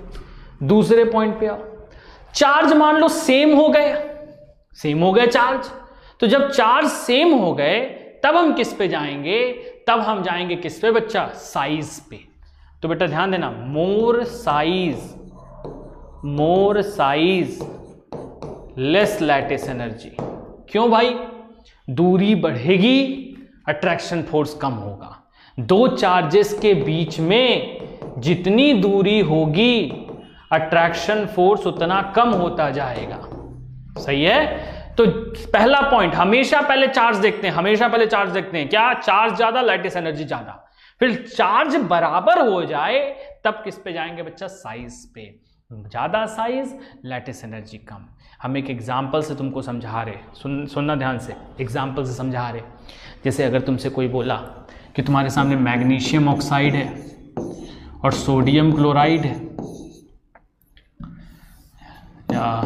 दूसरे पॉइंट पे आओ। चार्ज मान लो सेम हो गए चार्ज, तो जब चार्ज सेम हो गए तब हम किस पे जाएंगे, तब हम जाएंगे किस पे बच्चा, साइज पे। तो बेटा ध्यान देना, मोर साइज लेस लैटिस एनर्जी। क्यों भाई, दूरी बढ़ेगी, अट्रैक्शन फोर्स कम होगा। दो चार्जेस के बीच में जितनी दूरी होगी अट्रैक्शन फोर्स उतना कम होता जाएगा, सही है। तो पहला पॉइंट, हमेशा पहले चार्ज देखते हैं, क्या चार्ज ज्यादा लैटिस एनर्जी ज्यादा, फिर चार्ज बराबर हो जाए तब किस पे जाएंगे बच्चा, साइज पे। ज्यादा साइज लैटिस एनर्जी कम। हम एक एग्जाम्पल से तुमको समझा रहे, सुनना ध्यान से, एग्जाम्पल से समझा रहे। जैसे अगर तुमसे कोई बोला कि तुम्हारे सामने मैग्नीशियम ऑक्साइड है और सोडियम क्लोराइड है या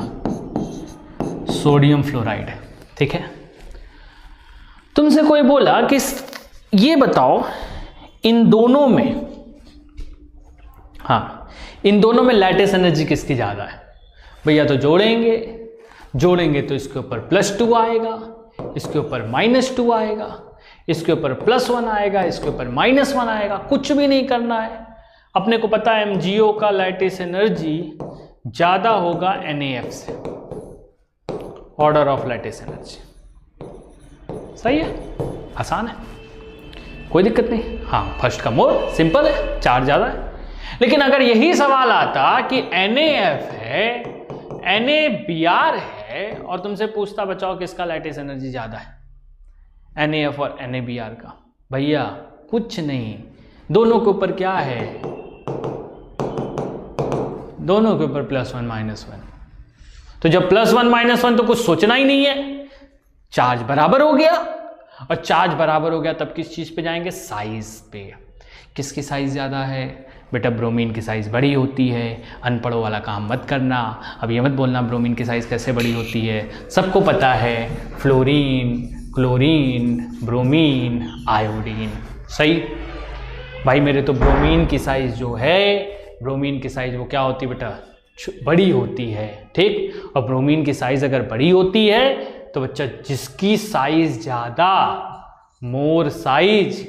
सोडियम फ्लोराइड है, ठीक है। तुमसे कोई बोला कि ये बताओ इन दोनों में लैटिस एनर्जी किसकी ज्यादा है भैया। तो जोड़ेंगे तो इसके ऊपर +2 आएगा, इसके ऊपर -2 आएगा, इसके ऊपर +1 आएगा, इसके ऊपर -1 आएगा। कुछ भी नहीं करना है, अपने को पता है MgO का लैटिस एनर्जी ज्यादा होगा NaF से, ऑर्डर ऑफ लैटिस एनर्जी, सही है, आसान है, कोई दिक्कत नहीं। हाँ, फर्स्ट का मोर सिंपल है, चार्ज ज्यादा है। लेकिन अगर यही सवाल आता कि NaF है, NaBr है, और तुमसे पूछता बचाओ किसका लैटिस एनर्जी ज्यादा है, NaF और NaBr का, भैया कुछ नहीं, दोनों के ऊपर क्या है, दोनों के ऊपर +1 -1। तो जब +1 -1 तो कुछ सोचना ही नहीं है, चार्ज बराबर हो गया, और चार्ज बराबर हो गया तब किस चीज पे जाएंगे, साइज पे। किसकी साइज ज्यादा है बेटा, ब्रोमीन की साइज बड़ी होती है। अनपढ़ों वाला काम मत करना, अब ये मत बोलना ब्रोमीन की साइज कैसे बड़ी होती है, सबको पता है, फ्लोरीन, क्लोरीन, ब्रोमीन, आयोडीन, सही। भाई मेरे तो ब्रोमीन की साइज जो है, ब्रोमीन की साइज वो क्या होती है बेटा, बड़ी होती है, ठीक। और ब्रोमीन की साइज अगर बड़ी होती है तो बच्चा जिसकी साइज ज्यादा, मोर साइज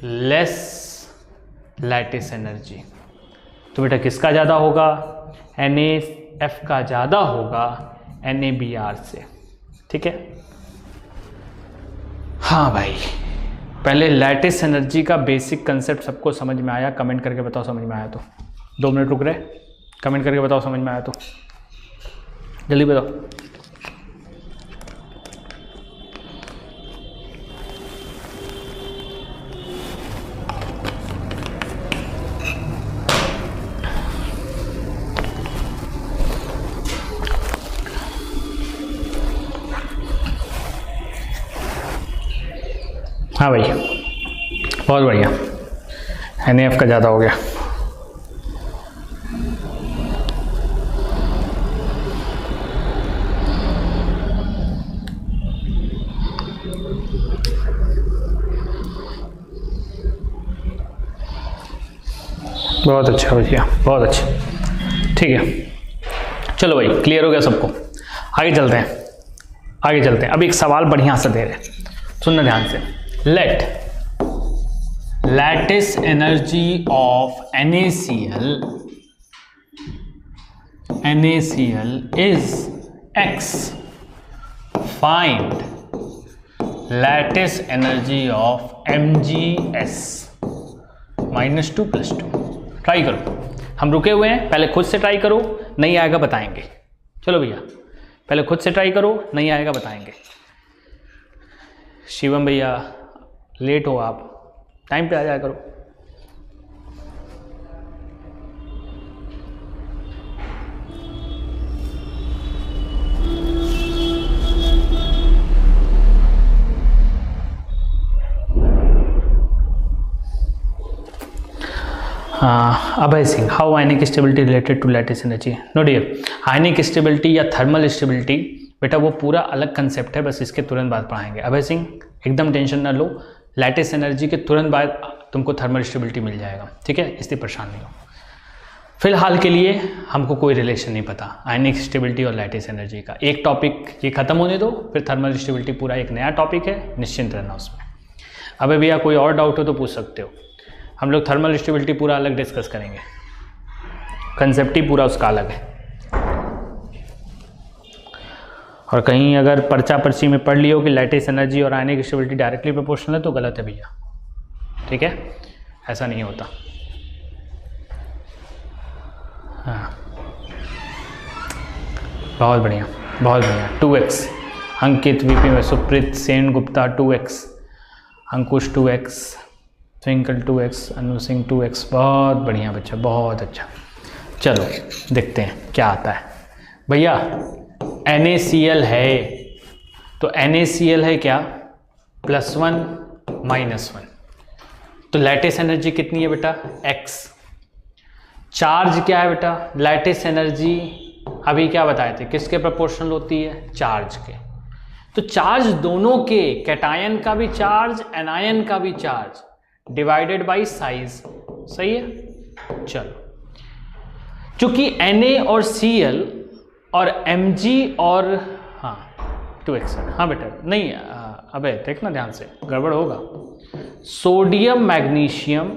लेस लैटिस एनर्जी। तो बेटा किसका ज्यादा होगा, NaF का ज्यादा होगा NaBr से, ठीक है। हाँ भाई, पहले लैटिस एनर्जी का बेसिक कंसेप्ट सबको समझ में आया, कमेंट करके बताओ समझ में आया तो। 2 मिनट रुक रहे, कमेंट करके बताओ समझ में आया तो, जल्दी बताओ। हाँ भाई, बहुत बढ़िया। NaF का ज़्यादा हो गया। बहुत अच्छा भैया, बहुत अच्छा, ठीक है। चलो भाई, क्लियर हो गया सबको, आगे चलते हैं, आगे चलते हैं। अब एक सवाल बढ़िया सा दे रहे हैं, सुनना ध्यान से। Let lattice energy of NaCl is X. Find lattice energy of MgS -2 + 2। Try करो, हम रुके हुए हैं, पहले खुद से ट्राई करो, नहीं आएगा बताएंगे। चलो भैया, पहले खुद से ट्राई करो, नहीं आएगा बताएंगे। शिवम भैया लेट हो, आप टाइम पे आ जाया करो। Abhay Singh, how ionic stability related to lattice energy? No dear, ionic stability या थर्मल स्टेबिलिटी बेटा वो पूरा अलग कंसेप्ट है, बस इसके तुरंत बाद पढ़ाएंगे। अभय सिंह एकदम टेंशन ना लो, लैटिस एनर्जी के तुरंत बाद तुमको थर्मल स्टेबिलिटी मिल जाएगा, ठीक है, इसलिए परेशान नहीं हो। फिलहाल के लिए हमको कोई रिलेशन नहीं पता आयनिक स्टेबिलिटी और लैटिस एनर्जी का। एक टॉपिक ये खत्म होने दो, फिर थर्मल स्टेबिलिटी पूरा एक नया टॉपिक है, निश्चिंत रहना उसमें। अबे भैया कोई और डाउट हो तो पूछ सकते हो, हम लोग थर्मल स्टेबिलिटी पूरा अलग डिस्कस करेंगे, कंसेप्ट ही पूरा उसका अलग है। और कहीं अगर पर्चा पर्ची में पढ़ लियो कि लैटिस एनर्जी और आयनिक स्टेबिलिटी डायरेक्टली प्रोपोर्शनल है तो गलत है भैया, ठीक है, ऐसा नहीं होता। हाँ, बहुत बढ़िया, बहुत बढ़िया। 2x अंकित, वीपी में सुप्रीत, सेन गुप्ता 2x, अंकुश 2x, ट्विंकल 2x, अनु सिंह 2x, बहुत बढ़िया बच्चा, बहुत अच्छा। चलो देखते हैं क्या आता है भैया। NaCl है तो NaCl है क्या, +1 -1, तो लैटिस एनर्जी कितनी है बेटा, x। चार्ज क्या है बेटा, लैटिस एनर्जी अभी क्या बताए थे, किसके प्रोपोर्शनल होती है, चार्ज के। तो चार्ज दोनों के, कैटायन का भी चार्ज, एनायन का भी चार्ज, डिवाइडेड बाई साइज, सही है। चलो चूंकि Na और Cl और Mg और हाँ 2x, हाँ बेटा नहीं, अबे देखना ध्यान से, गड़बड़ होगा। सोडियम, मैग्नीशियम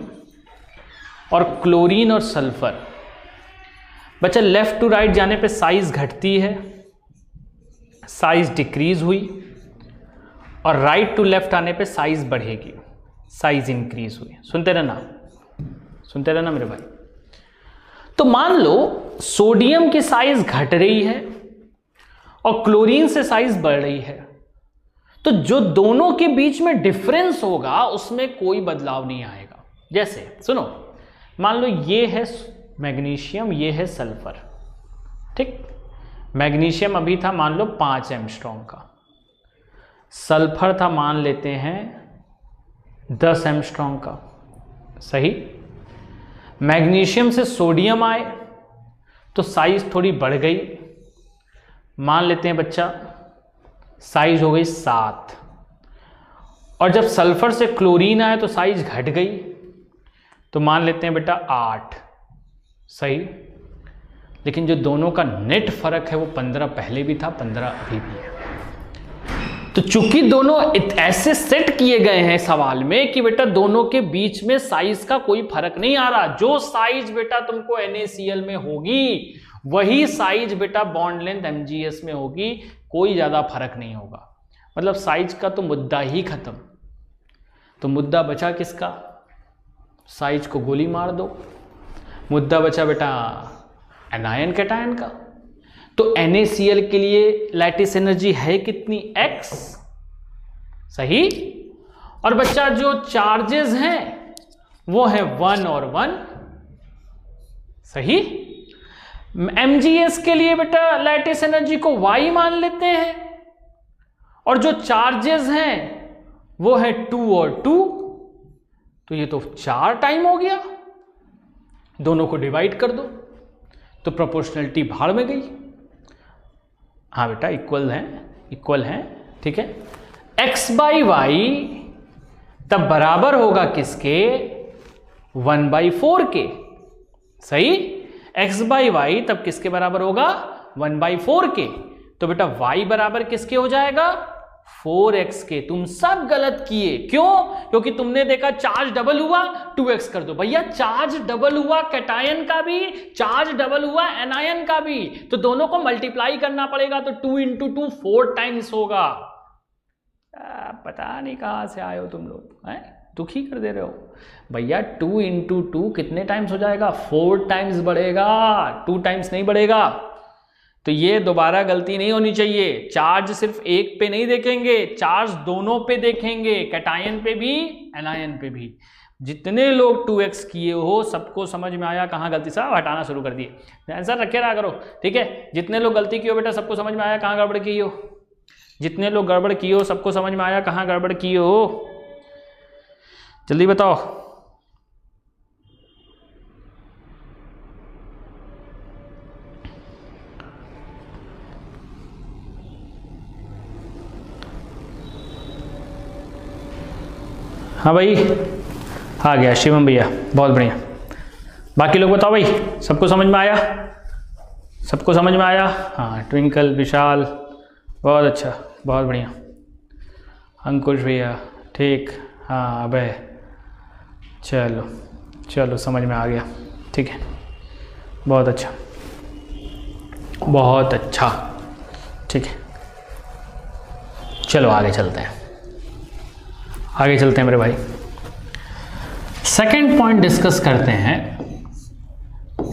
और क्लोरीन और सल्फर, बच्चा लेफ्ट टू राइट जाने पे साइज घटती है, साइज डिक्रीज हुई, और राइट टू लेफ्ट आने पे साइज बढ़ेगी, साइज इंक्रीज हुई। सुनते रहना, सुनते रहना मेरे भाई। तो मान लो सोडियम की साइज घट रही है और क्लोरीन से साइज बढ़ रही है, तो जो दोनों के बीच में डिफरेंस होगा उसमें कोई बदलाव नहीं आएगा। जैसे सुनो, मान लो ये है मैग्नीशियम, ये है सल्फर, ठीक। मैग्नीशियम अभी था मान लो 5 एंगस्ट्रॉम का, सल्फर था मान लेते हैं 10 एंगस्ट्रॉम का, सही। मैग्नीशियम से सोडियम आए तो साइज थोड़ी बढ़ गई, मान लेते हैं बच्चा साइज हो गई 7, और जब सल्फर से क्लोरीन आए तो साइज घट गई, तो मान लेते हैं बेटा 8, सही। लेकिन जो दोनों का नेट फर्क है वो 15 पहले भी था, 15 अभी भी है। तो चूंकि दोनों ऐसे सेट किए गए हैं सवाल में कि बेटा दोनों के बीच में साइज का कोई फर्क नहीं आ रहा, जो साइज बेटा तुमको NaCl में होगी वही साइज बेटा बॉन्ड लेंथ MgS में होगी, कोई ज्यादा फर्क नहीं होगा। मतलब साइज का तो मुद्दा ही खत्म। तो मुद्दा बचा किसका, साइज को गोली मार दो, मुद्दा बचा बेटा एनायन कैटायन का। तो NaCl के लिए लैटिस एनर्जी है कितनी, x, सही। और बच्चा जो चार्जेस हैं वो है 1 और 1, सही। MgS के लिए बेटा लैटिस एनर्जी को y मान लेते हैं, और जो चार्जेस हैं वो है 2 और 2, तो ये तो 4 टाइम हो गया। दोनों को डिवाइड कर दो तो प्रोपोर्शनलिटी भाड़ में गई। हाँ बेटा इक्वल है, ठीक है। x बाई वाई तब बराबर होगा किसके, 1/4 के। सही, x बाई वाई तब किसके बराबर होगा, 1/4 के। तो बेटा y बराबर किसके हो जाएगा, 4x के। तुम सब गलत किए, क्यों? क्योंकि तुमने देखा चार्ज डबल हुआ 2x कर दो। भैया चार्ज डबल हुआ कैटायन का भी, चार्ज डबल हुआ एनायन का भी, तो दोनों को मल्टीप्लाई करना पड़ेगा। तो 2 × 2 4 टाइम्स होगा। पता नहीं कहां से आए हो तुम लोग, हैं? दुखी कर दे रहे हो भैया। 2 × 2 कितने टाइम्स हो जाएगा, 4 टाइम्स बढ़ेगा, 2 टाइम्स नहीं बढ़ेगा। तो ये दोबारा गलती नहीं होनी चाहिए। चार्ज सिर्फ एक पे नहीं देखेंगे, चार्ज दोनों पे देखेंगे, कैटायन पे भी एनायन पे भी। जितने लोग 2x किए हो सबको समझ में आया कहाँ गलती, सब हटाना शुरू कर दिए। आंसर रखे रहा करो, ठीक है। जितने लोग गलती की हो बेटा सबको समझ में आया कहाँ गड़बड़ की हो। जितने लोग गड़बड़ किए हो सबको समझ में आया कहाँ गड़बड़ किए हो, जल्दी बताओ। हाँ भाई, आ गया शिवम भैया, बहुत बढ़िया। बाकी लोग बताओ भाई, सबको समझ में आया, सबको समझ में आया? हाँ, ट्विंकल, विशाल, बहुत अच्छा, बहुत बढ़िया। अंकुश भैया, ठीक, हाँ अभय, चलो चलो समझ में आ गया, ठीक है, बहुत अच्छा, बहुत अच्छा, ठीक है। चलो आगे चलते हैं, आगे चलते हैं मेरे भाई। सेकंड पॉइंट डिस्कस करते हैं,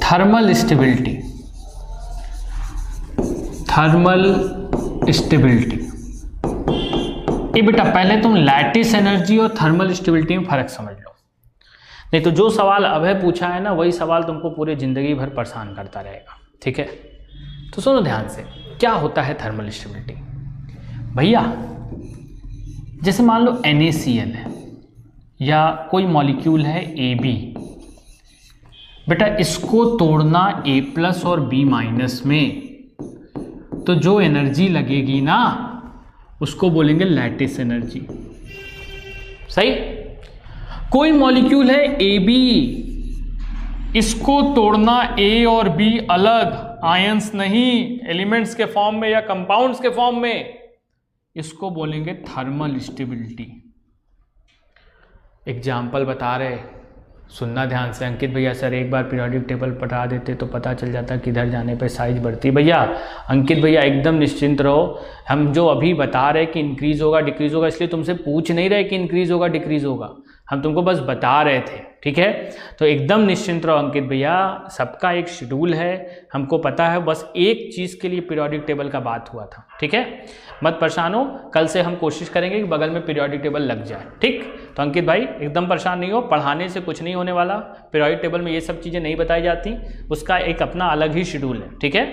थर्मल स्टेबिलिटी। थर्मल स्टेबिलिटी, ये बेटा पहले तुम लैटिस एनर्जी और थर्मल स्टेबिलिटी में फर्क समझ लो, नहीं तो जो सवाल अभय पूछा है ना वही सवाल तुमको पूरे जिंदगी भर परेशान करता रहेगा, ठीक है। तो सुनो ध्यान से, क्या होता है थर्मल स्टेबिलिटी भैया। जैसे मान लो NaCl है या कोई मॉलिक्यूल है AB, बेटा इसको तोड़ना A+ और B- में, तो जो एनर्जी लगेगी ना उसको बोलेंगे लैटिस एनर्जी। सही। कोई मॉलिक्यूल है AB, इसको तोड़ना A और B अलग, आयंस नहीं, एलिमेंट्स के फॉर्म में या कंपाउंड्स के फॉर्म में, इसको बोलेंगे थर्मल स्टेबिलिटी। एग्जाम्पल बता रहे, सुनना ध्यान से। अंकित भैया सर एक बार पीरियोडिक टेबल पढ़ा देते तो पता चल जाता किधर जाने पे साइज बढ़ती। भैया अंकित भैया एकदम निश्चिंत रहो, हम जो अभी बता रहे कि इंक्रीज होगा डिक्रीज होगा, इसलिए तुमसे पूछ नहीं रहे कि इंक्रीज होगा डिक्रीज होगा, हम तुमको बस बता रहे थे, ठीक है। तो एकदम निश्चिंत रहो अंकित भैया, सबका एक शेड्यूल है, हमको पता है, बस एक चीज़ के लिए पीरियोडिक टेबल का बात हुआ था, ठीक है। मत परेशान हो, कल से हम कोशिश करेंगे कि बगल में पीरियोडिक टेबल लग जाए, ठीक। तो अंकित भाई एकदम परेशान नहीं हो, पढ़ाने से कुछ नहीं होने वाला, पीरियोडिक टेबल में ये सब चीज़ें नहीं बताई जाती, उसका एक अपना अलग ही शेड्यूल है, ठीक है।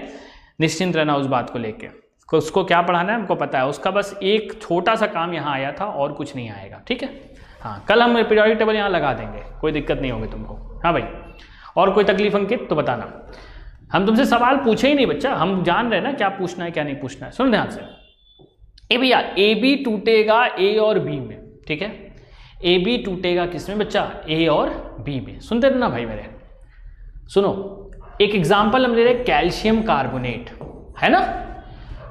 निश्चिंत रहना उस बात को लेके, उसको क्या पढ़ाना है हमको पता है, उसका बस एक छोटा सा काम यहाँ आया था और कुछ नहीं आएगा, ठीक है। हाँ, कल हम पीरियोडिक टेबल यहाँ लगा देंगे, कोई दिक्कत नहीं होगी तुमको। हाँ भाई, और कोई तकलीफ अंकित तो बताना, हम तुमसे सवाल पूछे ही नहीं बच्चा, हम जान रहे हैं ना क्या पूछना है क्या नहीं पूछना है। सुन ध्यान से, ए भैया AB टूटेगा A और B में, ठीक है। AB टूटेगा किसमें बच्चा, A और B में। सुनते रहना भाई मेरे, सुनो एक एग्जाम्पल हम ले रहे, कैल्शियम कार्बोनेट है ना।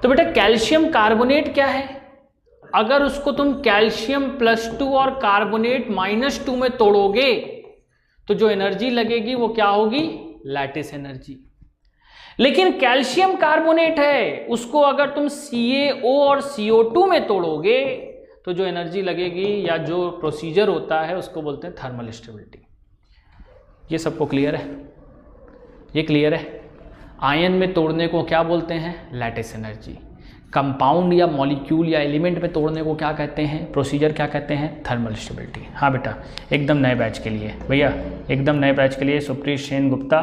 तो बेटा कैल्शियम कार्बोनेट क्या है, अगर उसको तुम कैल्शियम +2 और कार्बोनेट -2 में तोड़ोगे तो जो एनर्जी लगेगी वो क्या होगी, लैटिस एनर्जी। लेकिन कैल्शियम कार्बोनेट है, उसको अगर तुम CaO और CO2 में तोड़ोगे तो जो एनर्जी लगेगी या जो प्रोसीजर होता है उसको बोलते हैं थर्मल स्टेबिलिटी। ये सबको क्लियर है, ये क्लियर है। आयन में तोड़ने को क्या बोलते हैं, लैटिस एनर्जी। कंपाउंड या मॉलिक्यूल या एलिमेंट में तोड़ने को क्या कहते हैं, प्रोसीजर क्या कहते हैं, थर्मल स्टेबिलिटी। हाँ बेटा, एकदम नए बैच के लिए भैया, एकदम नए बैच के लिए सुप्रीत सेन गुप्ता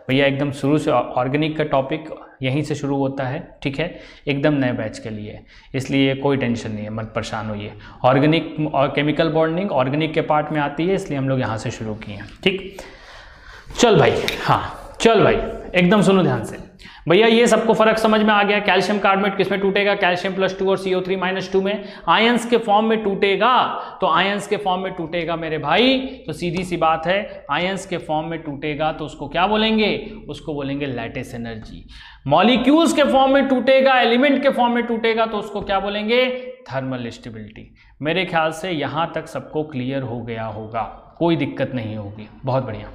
भैया, एकदम शुरू से ऑर्गेनिक का टॉपिक यहीं से शुरू होता है, ठीक है, एकदम नए बैच के लिए, इसलिए कोई टेंशन नहीं है, मत परेशान होइए। ऑर्गेनिक और केमिकल बॉन्डिंग ऑर्गेनिक के पार्ट में आती है, इसलिए हम लोग यहाँ से शुरू किए हैं, ठीक। चल भाई, हाँ चल भाई, एकदम सुनो ध्यान से भैया, ये सबको फर्क समझ में आ गया। कैल्शियम कार्बोनेट किस में टूटेगा, कैल्शियम +2 और CO3-2 में। आयंस के फॉर्म में टूटेगा, तो आयंस के फॉर्म में टूटेगा मेरे भाई, तो सीधी सी बात है, आयंस के फॉर्म में टूटेगा तो उसको क्या बोलेंगे, उसको बोलेंगे लैटिस एनर्जी। मॉलिक्यूल्स के फॉर्म में टूटेगा, एलिमेंट के फॉर्म में टूटेगा तो उसको क्या बोलेंगे, थर्मल स्टेबिलिटी। मेरे ख्याल से यहां तक सबको क्लियर हो गया होगा, कोई दिक्कत नहीं होगी। बहुत बढ़िया,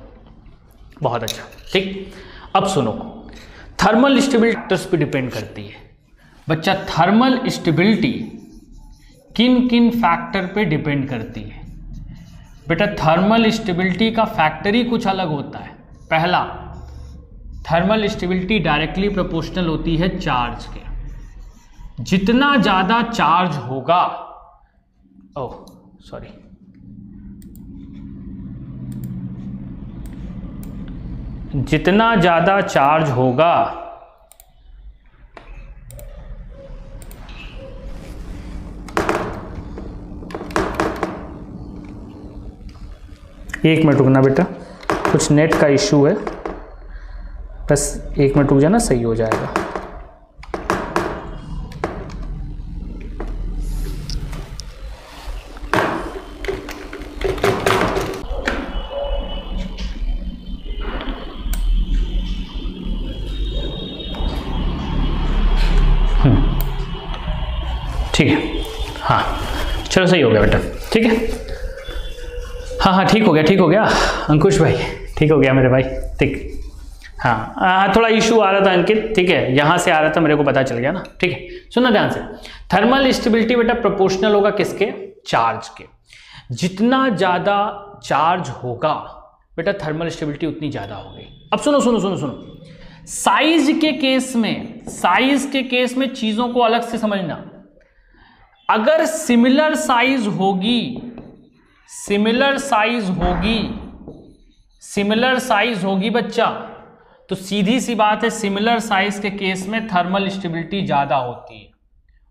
बहुत अच्छा, ठीक। अब सुनो, थर्मल स्टेबिलिटी पे डिपेंड करती है बच्चा। थर्मल स्टेबिलिटी किन किन फैक्टर पे डिपेंड करती है बेटा? थर्मल स्टेबिलिटी का फैक्टर ही कुछ अलग होता है। पहला, थर्मल स्टेबिलिटी डायरेक्टली प्रोपोर्शनल होती है चार्ज के। जितना ज्यादा चार्ज होगा, ओह सॉरी, जितना ज्यादा चार्ज होगा एक मिनट रुकना बेटा, कुछ नेट का इशू है, बस 1 मिनट रुक जाना, सही हो जाएगा। ठीक है, हाँ चलो सही हो गया बेटा, ठीक है, हाँ ठीक हो गया, ठीक हो गया अंकुश भाई, ठीक हो गया मेरे भाई, ठीक। हाँ थोड़ा इशू आ रहा था अंकित, ठीक है, यहाँ से आ रहा था, मेरे को पता चल गया ना, ठीक है। सुनना ध्यान से, थर्मल स्टेबिलिटी बेटा प्रोपोर्शनल होगा किसके, चार्ज के। जितना ज़्यादा चार्ज होगा बेटा थर्मल स्टेबिलिटी उतनी ज़्यादा होगी। अब सुनो सुनो सुनो सुनो, साइज के केस में चीज़ों को अलग से समझना। अगर सिमिलर साइज होगी बच्चा, तो सीधी सी बात है, सिमिलर साइज के केस में थर्मल स्टेबिलिटी ज्यादा होती है,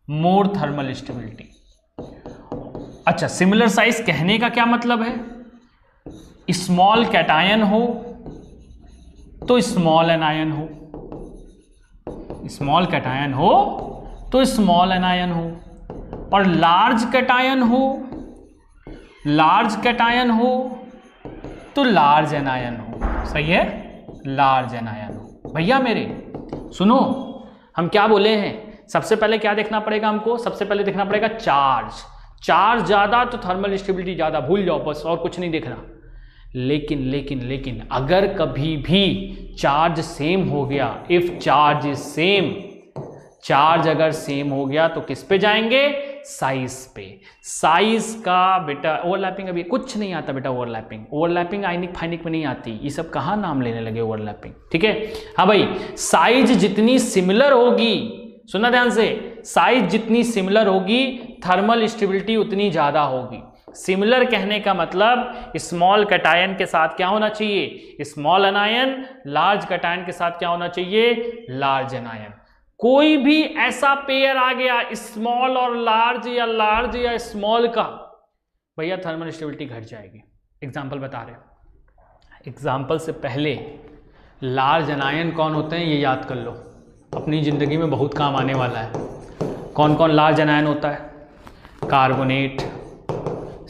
मोर थर्मल स्टेबिलिटी। अच्छा, सिमिलर साइज कहने का क्या मतलब है? स्मॉल कैटायन हो तो स्मॉल एनायन हो, स्मॉल कैटायन हो तो स्मॉल एनायन हो, और लार्ज कैटायन हो तो लार्ज एनायन हो। सही है, लार्ज एनायन हो। भैया मेरे सुनो, हम क्या बोले हैं, सबसे पहले क्या देखना पड़ेगा हमको, सबसे पहले देखना पड़ेगा चार्ज ज्यादा तो थर्मल स्टेबिलिटी ज्यादा, भूल जाओ बस, और कुछ नहीं देखना। लेकिन अगर कभी भी चार्ज सेम हो गया, if charge is same, charge अगर सेम हो गया तो किस पे जाएंगे, साइज पे। साइज का बेटा ओवरलैपिंग अभी कुछ नहीं आता बेटा, ओवरलैपिंग आयनिक फाइनिक में नहीं आती, ये सब कहाँ नाम लेने लगे ओवरलैपिंग, ठीक है। हाँ भाई, साइज जितनी सिमिलर होगी, सुनना ध्यान से, साइज जितनी सिमिलर होगी थर्मल स्टेबिलिटी उतनी ज्यादा होगी। सिमिलर कहने का मतलब स्मॉल कैटायन के साथ क्या होना चाहिए, स्मॉल एनायन, लार्ज कैटायन के साथ क्या होना चाहिए, लार्ज एनायन। कोई भी ऐसा पेयर आ गया स्मॉल और लार्ज या स्मॉल का, भैया थर्मल स्टेबिलिटी घट जाएगी। एग्जांपल बता रहे हैं, एग्जांपल से पहले लार्ज एनायन कौन होते हैं ये याद कर लो, अपनी जिंदगी में बहुत काम आने वाला है। कौन कौन लार्ज एनायन होता है, कार्बोनेट,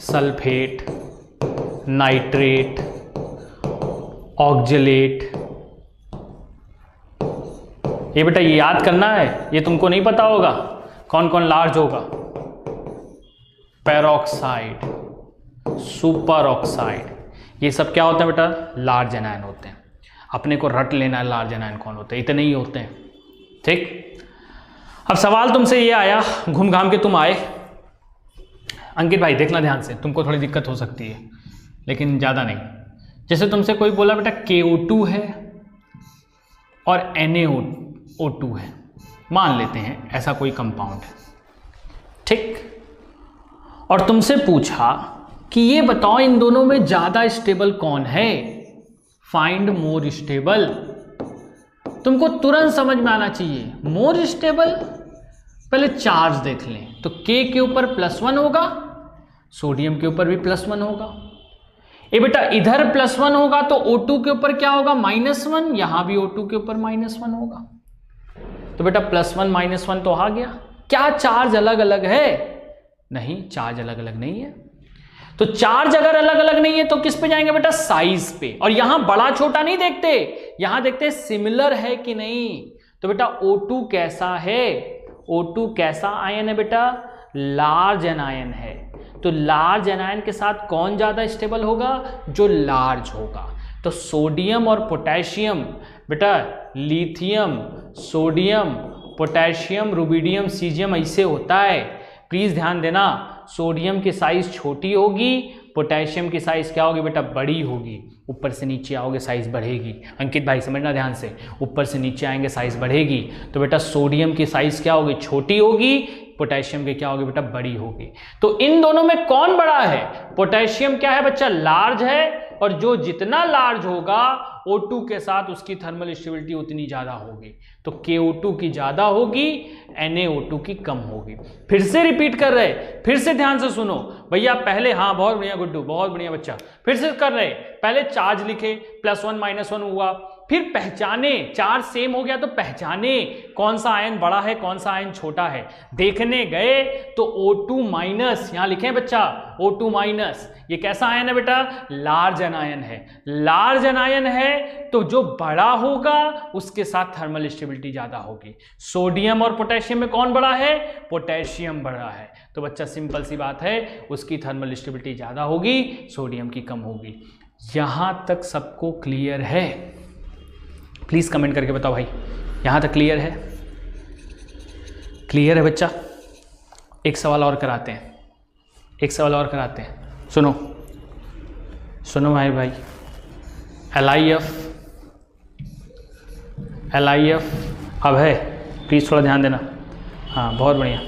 सल्फेट, नाइट्रेट, ऑक्जेलेट। ये बेटा ये याद करना है, ये तुमको नहीं पता होगा कौन कौन लार्ज होगा। पेरोक्साइड, सुपर ऑक्साइड, ये सब क्या होते हैं बेटा, लार्ज एनायन होते हैं। अपने को रट लेना है लार्ज एनायन कौन होते हैं, इतने ही होते हैं, ठीक। अब सवाल तुमसे ये आया, घूम घाम के तुम आए, अंकित भाई देखना ध्यान से, तुमको थोड़ी दिक्कत हो सकती है लेकिन ज़्यादा नहीं। जैसे तुमसे कोई बोला बेटा KO2 है और NaO2 है, मान लेते हैं ऐसा कोई कंपाउंड है, ठीक। और तुमसे पूछा कि ये बताओ इन दोनों में ज्यादा स्टेबल कौन है, फाइंड मोर स्टेबल। तुमको तुरंत समझ में आना चाहिए मोर स्टेबल। पहले चार्ज देख लें तो K के ऊपर +1 होगा, सोडियम के ऊपर भी +1 होगा। ये बेटा इधर +1 होगा तो O2 के ऊपर क्या होगा, -1, यहां भी O2 के ऊपर -1 होगा। तो बेटा +1 -1 तो आ गया। क्या चार्ज अलग अलग है? नहीं, चार्ज अलग अलग नहीं है। तो चार्ज अगर अलग अलग नहीं है तो किस पे जाएंगे बेटा, साइज पे। और यहां बड़ा छोटा नहीं देखते, यहां देखते सिमिलर है कि नहीं। तो बेटा O2 कैसा है, O2 कैसा आयन है बेटा, लार्ज एनायन है। तो लार्ज एनायन के साथ कौन ज्यादा स्टेबल होगा, जो लार्ज होगा। तो सोडियम और पोटेशियम बेटा, lithium, sodium, potassium, rubidium, caesium ऐसे होता है। प्लीज ध्यान देना, सोडियम की साइज छोटी होगी, पोटेशियम की साइज क्या होगी बेटा, बड़ी होगी। ऊपर से नीचे आओगे साइज बढ़ेगी। अंकित भाई समझना ध्यान से, ऊपर से नीचे आएंगे साइज बढ़ेगी। तो बेटा सोडियम की साइज क्या होगी, छोटी होगी, पोटेशियम की क्या होगी बेटा, बड़ी होगी। तो इन दोनों में कौन बड़ा है, पोटेशियम क्या है बच्चा, लार्ज है। और जो जितना लार्ज होगा O2 के साथ उसकी थर्मल स्टेबिलिटी उतनी ज्यादा होगी। तो KO2 की ज्यादा होगी, NaO2 की कम होगी। फिर से रिपीट कर रहे, फिर से ध्यान से सुनो भैया। पहले, हाँ बहुत बढ़िया गुड्डू, बहुत बढ़िया बच्चा। फिर से कर रहे, पहले चार्ज लिखे, +1 -1 हुआ। फिर पहचाने, चार्ज सेम हो गया तो पहचाने कौन सा आयन बड़ा है कौन सा आयन छोटा है। देखने गए तो O2-, यहां लिखे बच्चा O2-, ये कैसा आयन है बेटा, लार्ज एनायन है। लार्ज एनायन है तो जो बड़ा होगा उसके साथ थर्मल स्टेबिलिटी ज्यादा होगी। सोडियम और पोटेशियम में कौन बड़ा है, पोटेशियम बड़ा है। तो बच्चा सिंपल सी बात है, उसकी थर्मल स्टेबिलिटी ज्यादा होगी, सोडियम की कम होगी। यहां तक सबको क्लियर है? प्लीज कमेंट करके बताओ भाई, यहां तक क्लियर है? क्लियर है बच्चा? एक सवाल और कराते हैं, एक सवाल और कराते हैं। सुनो सुनो भाई, LIF अब है, प्लीज थोड़ा ध्यान देना। हाँ बहुत बढ़िया।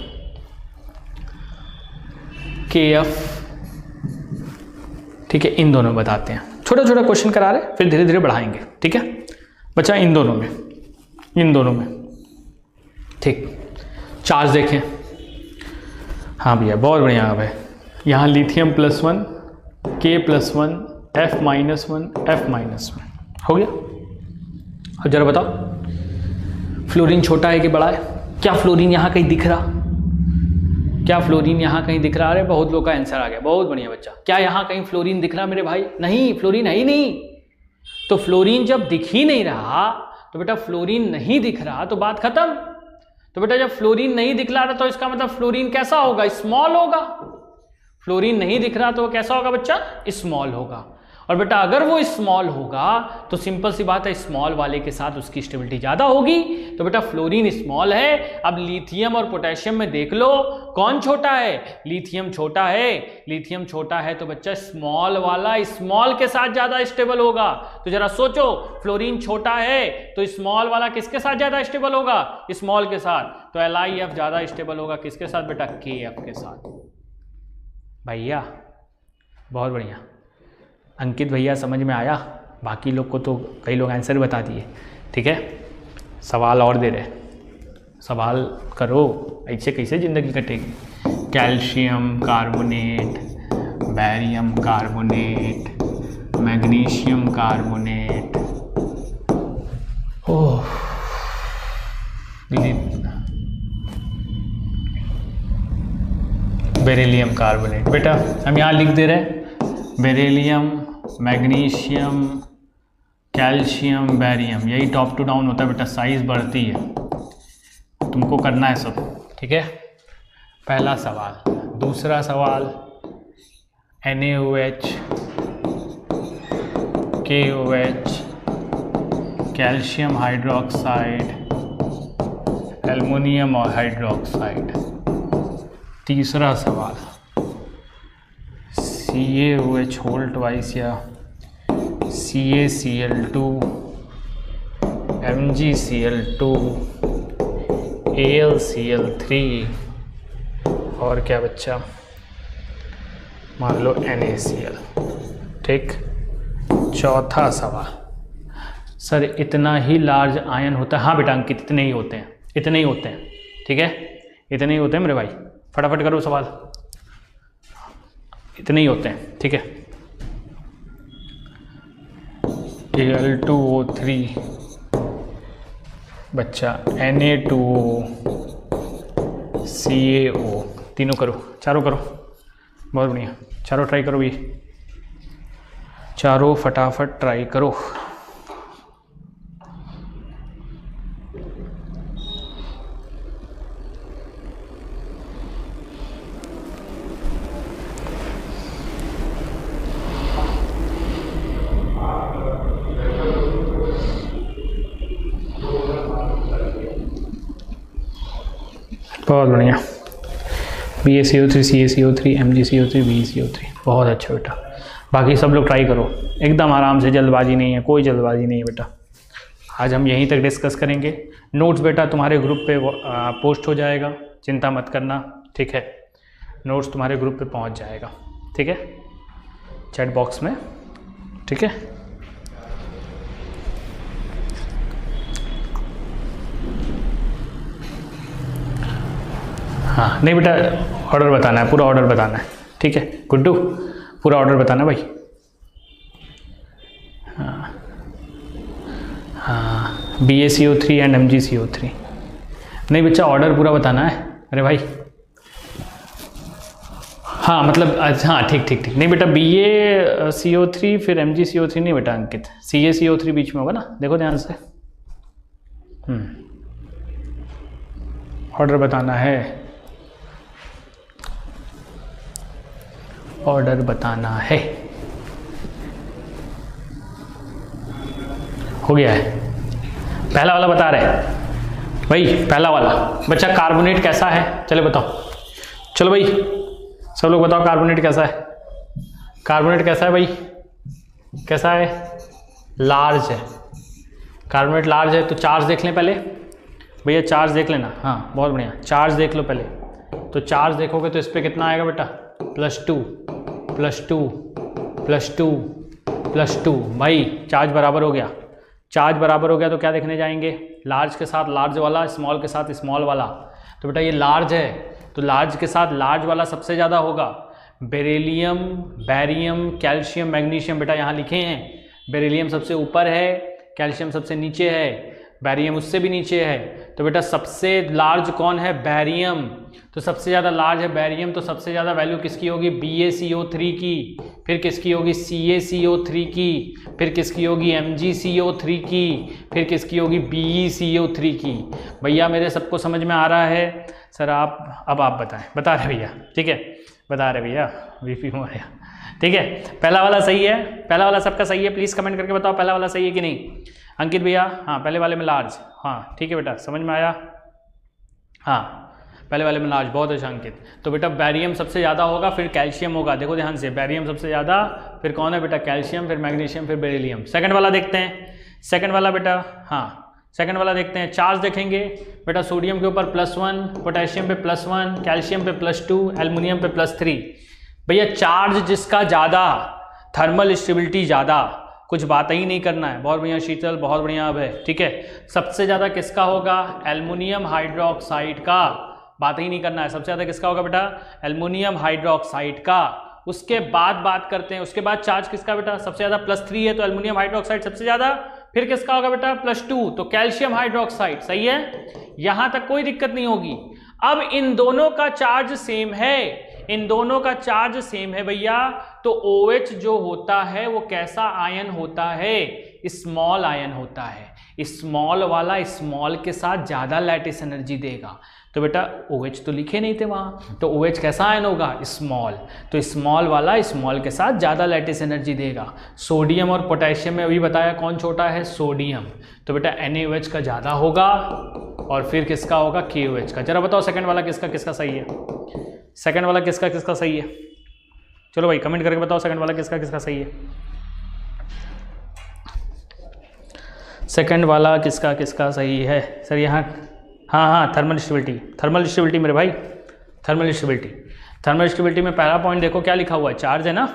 KF, ठीक है, इन दोनों में बताते हैं। छोटा छोटा क्वेश्चन करा रहे, फिर धीरे धीरे बढ़ाएंगे, ठीक है बच्चा। इन दोनों में ठीक, चार्ज देखें। हाँ भैया बहुत बढ़िया। अब है यहाँ लिथियम +1, K +1, F-1, F-1 हो गया। अब जरा बताओ फ्लोरीन छोटा है कि बड़ा है? क्या फ्लोरीन यहाँ कहीं दिख रहा? क्या फ्लोरीन यहाँ कहीं दिख रहा? अरे बहुत लोग का आंसर आ गया, बहुत बढ़िया बच्चा। क्या यहाँ कहीं फ्लोरीन दिख रहा मेरे भाई? नहीं, फ्लोरीन है ही नहीं। तो फ्लोरीन जब दिख ही नहीं रहा तो बेटा फ्लोरीन नहीं दिख रहा तो बात खत्म। तो बेटा जब फ्लोरीन नहीं दिख रहा तो इसका मतलब फ्लोरीन कैसा होगा, स्मॉल होगा। फ्लोरीन नहीं दिख रहा तो वो कैसा होगा बच्चा, स्मॉल होगा। और बेटा अगर वो स्मॉल होगा तो सिंपल सी बात है, स्मॉल वाले के साथ उसकी स्टेबिलिटी ज्यादा होगी। तो बेटा फ्लोरीन स्मॉल है। अब लिथियम और पोटेशियम में देख लो कौन छोटा है, लिथियम छोटा है। लिथियम छोटा है तो बच्चा स्मॉल वाला स्मॉल के साथ ज्यादा स्टेबल होगा। तो जरा सोचो, फ्लोरीन छोटा है तो स्मॉल वाला किसके साथ ज्यादा स्टेबल होगा, स्मॉल के साथ। तो LIF ज्यादा स्टेबल होगा किसके साथ बेटा, KF के साथ। भैया बहुत बढ़िया, अंकित भैया समझ में आया? बाकी लोग को तो कई लोग आंसर बता दिए, ठीक है। सवाल और दे रहे, सवाल करो, ऐसे कैसे ज़िंदगी कटेगी। Calcium carbonate, barium carbonate, magnesium carbonate, oh beryllium carbonate. बेटा हम यहाँ लिख दे रहे हैं बेरिलियम, मैग्नीशियम, कैल्शियम, बैरियम, यही टॉप टू डाउन होता है बेटा, साइज बढ़ती है। तुमको करना है सब, ठीक है। पहला सवाल। दूसरा सवाल NaOH, KOH, calcium hydroxide, aluminium hydroxide. तीसरा सवाल CaOH होल ट्वाइस या CaCl2, MgCl2, AlCl3 और क्या बच्चा, मान लो NaCl। ठीक, चौथा सवाल, सर इतना ही लार्ज आयन होता है? हाँ बेटा अंकित, इतने ही होते हैं, इतने ही होते हैं। ठीक है, इतने ही होते हैं मेरे भाई, फटाफट करो सवाल, इतने ही होते हैं। ठीक है, Al2O3 बच्चा, Na2O, CaO, तीनों करो, चारों करो, बहुत बढ़िया, चारों ट्राई करो भैया, चारों फटाफट ट्राई करो। बहुत बढ़िया, BaCO3, CaCO3, MgCO3, BeCO3, बहुत अच्छा बेटा। बाकी सब लोग ट्राई करो, एकदम आराम से, जल्दबाजी नहीं है, कोई जल्दबाजी नहीं है बेटा। आज हम यहीं तक डिस्कस करेंगे। नोट्स बेटा तुम्हारे ग्रुप पे पोस्ट हो जाएगा, चिंता मत करना। ठीक है, नोट्स तुम्हारे ग्रुप पे पहुंच जाएगा। ठीक है, चैट बॉक्स में। ठीक है, हाँ नहीं बेटा, ऑर्डर बताना है, पूरा ऑर्डर बताना है। ठीक है गुड्डू, पूरा ऑर्डर बताना भाई। हाँ हाँ, BaCO3 एंड MgCO3। नहीं बच्चा, ऑर्डर पूरा बताना है। अरे भाई हाँ मतलब, हाँ ठीक ठीक ठीक। नहीं बेटा, BaCO3 फिर MgCO3 नहीं बेटा अंकित, CaCO3 बीच में होगा ना, देखो ध्यान से। ऑर्डर बताना है, ऑर्डर बताना है। हो गया है, पहला वाला बता रहे भाई, पहला वाला बच्चा, कार्बोनेट कैसा है? चलो बताओ, चलो भाई सब लोग बताओ, कार्बोनेट कैसा है? कार्बोनेट कैसा है भाई? कैसा है? लार्ज है। कार्बोनेट लार्ज है, तो चार्ज देख लें पहले भैया, चार्ज देख लेना। हाँ बहुत बढ़िया, चार्ज देख लो पहले। तो चार्ज देखोगे तो इस पर कितना आएगा बेटा? +2 +2 +2 +2। भाई चार्ज बराबर हो गया, चार्ज बराबर हो गया तो क्या देखने जाएंगे? लार्ज के साथ लार्ज वाला, स्मॉल के साथ स्मॉल वाला। तो बेटा ये लार्ज है, तो लार्ज के साथ लार्ज वाला सबसे ज़्यादा होगा। बेरिलियम, बैरियम, कैल्शियम, मैग्नीशियम बेटा यहाँ लिखे हैं। बेरिलियम सबसे ऊपर है, कैल्शियम सबसे नीचे है, बैरियम उससे भी नीचे है। तो बेटा सबसे लार्ज कौन है? बैरियम। तो सबसे ज़्यादा लार्ज है बैरियम, तो सबसे ज़्यादा वैल्यू किसकी होगी? BaCO3 की। फिर किसकी होगी? CaCO3 की। फिर किसकी होगी? MgCO3 की। फिर किसकी होगी? BeCO3 की। भैया मेरे सबको समझ में आ रहा है? सर आप अब आप बताएं। बता रहे भैया? ठीक है बता रहे भैया, VP हो गया। ठीक है, पहला वाला सही है, पहला वाला सबका सही है, प्लीज़ कमेंट करके बताओ पहला वाला सही है कि नहीं। अंकित भैया हाँ, पहले वाले में लार्ज, हाँ ठीक है बेटा, समझ में आया। हाँ पहले वाले में लार्ज, बहुत अच्छा अंकित। तो बेटा बैरियम सबसे ज़्यादा होगा, फिर कैल्शियम होगा। देखो ध्यान से, बैरियम सबसे ज़्यादा, फिर कौन है बेटा? कैल्शियम, फिर मैग्नीशियम, फिर बेरिलियम। सेकंड वाला देखते हैं, सेकंड वाला बेटा, हाँ सेकंड वाला देखते हैं। चार्ज देखेंगे बेटा, सोडियम के ऊपर +1, पोटेशियम पे +1, कैल्शियम पे +2, एल्युमिनियम पे +3। भैया चार्ज जिसका ज़्यादा, थर्मल स्टेबिलिटी ज़्यादा, कुछ बात ही नहीं करना है। बहुत बढ़िया शीतल, बहुत बढ़िया अब है। ठीक है, सबसे ज़्यादा किसका होगा? एल्युमिनियम हाइड्रोक्साइड का। बात ही नहीं करना है, सबसे ज़्यादा किसका होगा बेटा? एल्युमिनियम हाइड्रोक्साइड का। उसके बाद बात करते हैं, उसके बाद चार्ज किसका बेटा? सबसे ज़्यादा +3 है, तो एल्युमिनियम हाइड्रोक्साइड सबसे ज़्यादा। फिर किसका होगा बेटा? +2, तो कैल्शियम हाइड्रोक्साइड। सही है, यहां तक कोई दिक्कत नहीं होगी। अब इन दोनों का चार्ज सेम है, इन दोनों का चार्ज सेम है भैया, तो OH जो होता है वो कैसा आयन होता है? स्मॉल आयन होता है। स्मॉल वाला स्मॉल के साथ ज़्यादा लैटिस एनर्जी देगा। तो बेटा OH तो लिखे नहीं थे वहाँ, तो OH कैसा आयन होगा? स्मॉल। तो स्मॉल वाला स्मॉल के साथ ज़्यादा लैटिस एनर्जी देगा। सोडियम और पोटेशियम में अभी बताया कौन छोटा है? सोडियम। तो बेटा NaOH का ज़्यादा होगा, और फिर किसका होगा? KOH का। जरा बताओ सेकंड वाला किसका किसका सही है? सेकंड वाला किसका किसका सही है? चलो भाई कमेंट करके बताओ सेकंड वाला किसका किसका सही है। सेकंड वाला किसका किसका सही है? सर यहाँ हाँ हाँ, थर्मल स्टेबिलिटी मेरे भाई, थर्मल स्टेबिलिटी में पहला पॉइंट देखो क्या लिखा हुआ है, चार्ज है ना।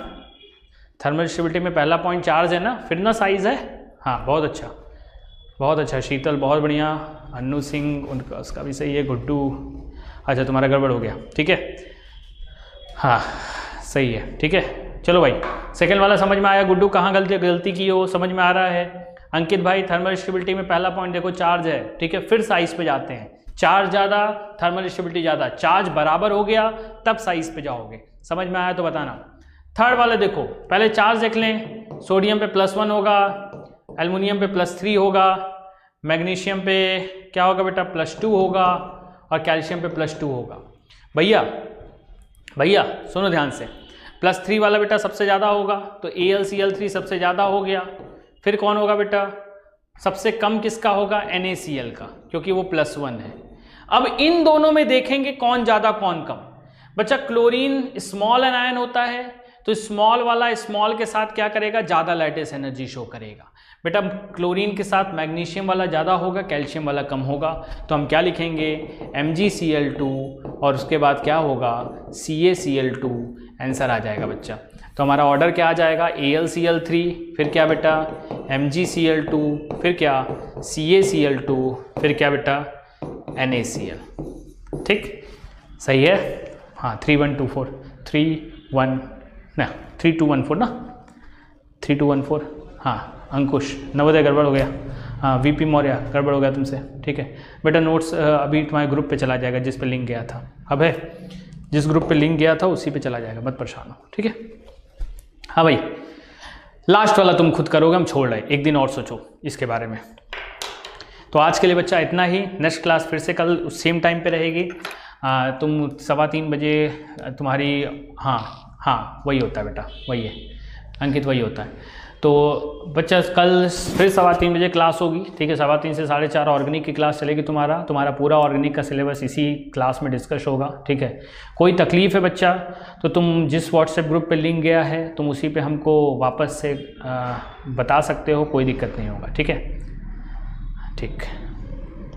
थर्मल स्टेबिलिटी में पहला पॉइंट चार्ज है ना, फिर ना साइज है। हाँ बहुत अच्छा शीतल, बहुत बढ़िया। अन्नू सिंह उनका उसका भी सही है। गुड्डू, अच्छा तुम्हारा गड़बड़ हो गया, ठीक है। हाँ सही है, ठीक है। चलो भाई सेकंड वाला समझ में आया। गुड्डू कहाँ गलती की हो, समझ में आ रहा है। अंकित भाई थर्मल स्टेबिलिटी में पहला पॉइंट देखो चार्ज है, ठीक है। फिर साइज पे जाते हैं, चार्ज ज़्यादा थर्मल स्टेबिलिटी ज़्यादा, चार्ज बराबर हो गया तब साइज पे जाओगे। समझ में आया तो बताना। थर्ड वाले देखो, पहले चार्ज देख लें। सोडियम पे +1 होगा, एल्युमिनियम पे +3 होगा, मैग्नीशियम पे क्या होगा बेटा +2 होगा, और कैल्शियम पे +2 होगा। भैया सुनो ध्यान से, +3 वाला बेटा सबसे ज़्यादा होगा, तो AlCl3 सबसे ज़्यादा हो गया। फिर कौन होगा बेटा, सबसे कम किसका होगा, NaCl का, क्योंकि वो +1 है। अब इन दोनों में देखेंगे कौन ज़्यादा कौन कम। बच्चा क्लोरीन स्मॉल एनायन होता है, तो स्मॉल वाला स्मॉल के साथ क्या करेगा, ज़्यादा लैटिस एनर्जी शो करेगा। बेटा क्लोरीन के साथ मैग्नीशियम वाला ज़्यादा होगा, कैल्शियम वाला कम होगा। तो हम क्या लिखेंगे, MgCl2 और उसके बाद क्या होगा, CaCl2, आंसर आ जाएगा बच्चा। तो हमारा ऑर्डर क्या आ जाएगा, AlCl3, फिर क्या बेटा MgCl2, फिर क्या CaCl2, फिर क्या बेटा NaCl। ठीक सही है। हाँ 3214 3214 ना, 3214। हाँ अंकुश नवोदय गड़बड़ हो गया। हाँ VP मौर्य गड़बड़ हो गया तुमसे, ठीक है बेटा। नोट्स अभी तुम्हारे ग्रुप पे चला जाएगा जिस पे लिंक गया था। अब है जिस ग्रुप पे लिंक गया था उसी पे चला जाएगा, मत परेशान हो, ठीक है। हाँ भाई लास्ट वाला तुम खुद करोगे, हम छोड़ रहे, एक दिन और सोचो इसके बारे में। तो आज के लिए बच्चा इतना ही। नेक्स्ट क्लास फिर से कल सेम टाइम पे रहेगी। तुम 3:15 बजे तुम्हारी, हाँ वही होता है बेटा, वही है अंकित, वही होता है। तो बच्चा कल फिर 3:15 बजे क्लास होगी, ठीक है। 3:15 से 4:30 ऑर्गेनिक की क्लास चलेगी। तुम्हारा पूरा ऑर्गेनिक का सिलेबस इसी क्लास में डिस्कस होगा, ठीक है। कोई तकलीफ़ है बच्चा तो तुम जिस व्हाट्सएप ग्रुप पे लिंक गया है तुम उसी पे हमको वापस से बता सकते हो, कोई दिक्कत नहीं होगा, ठीक है। ठीक।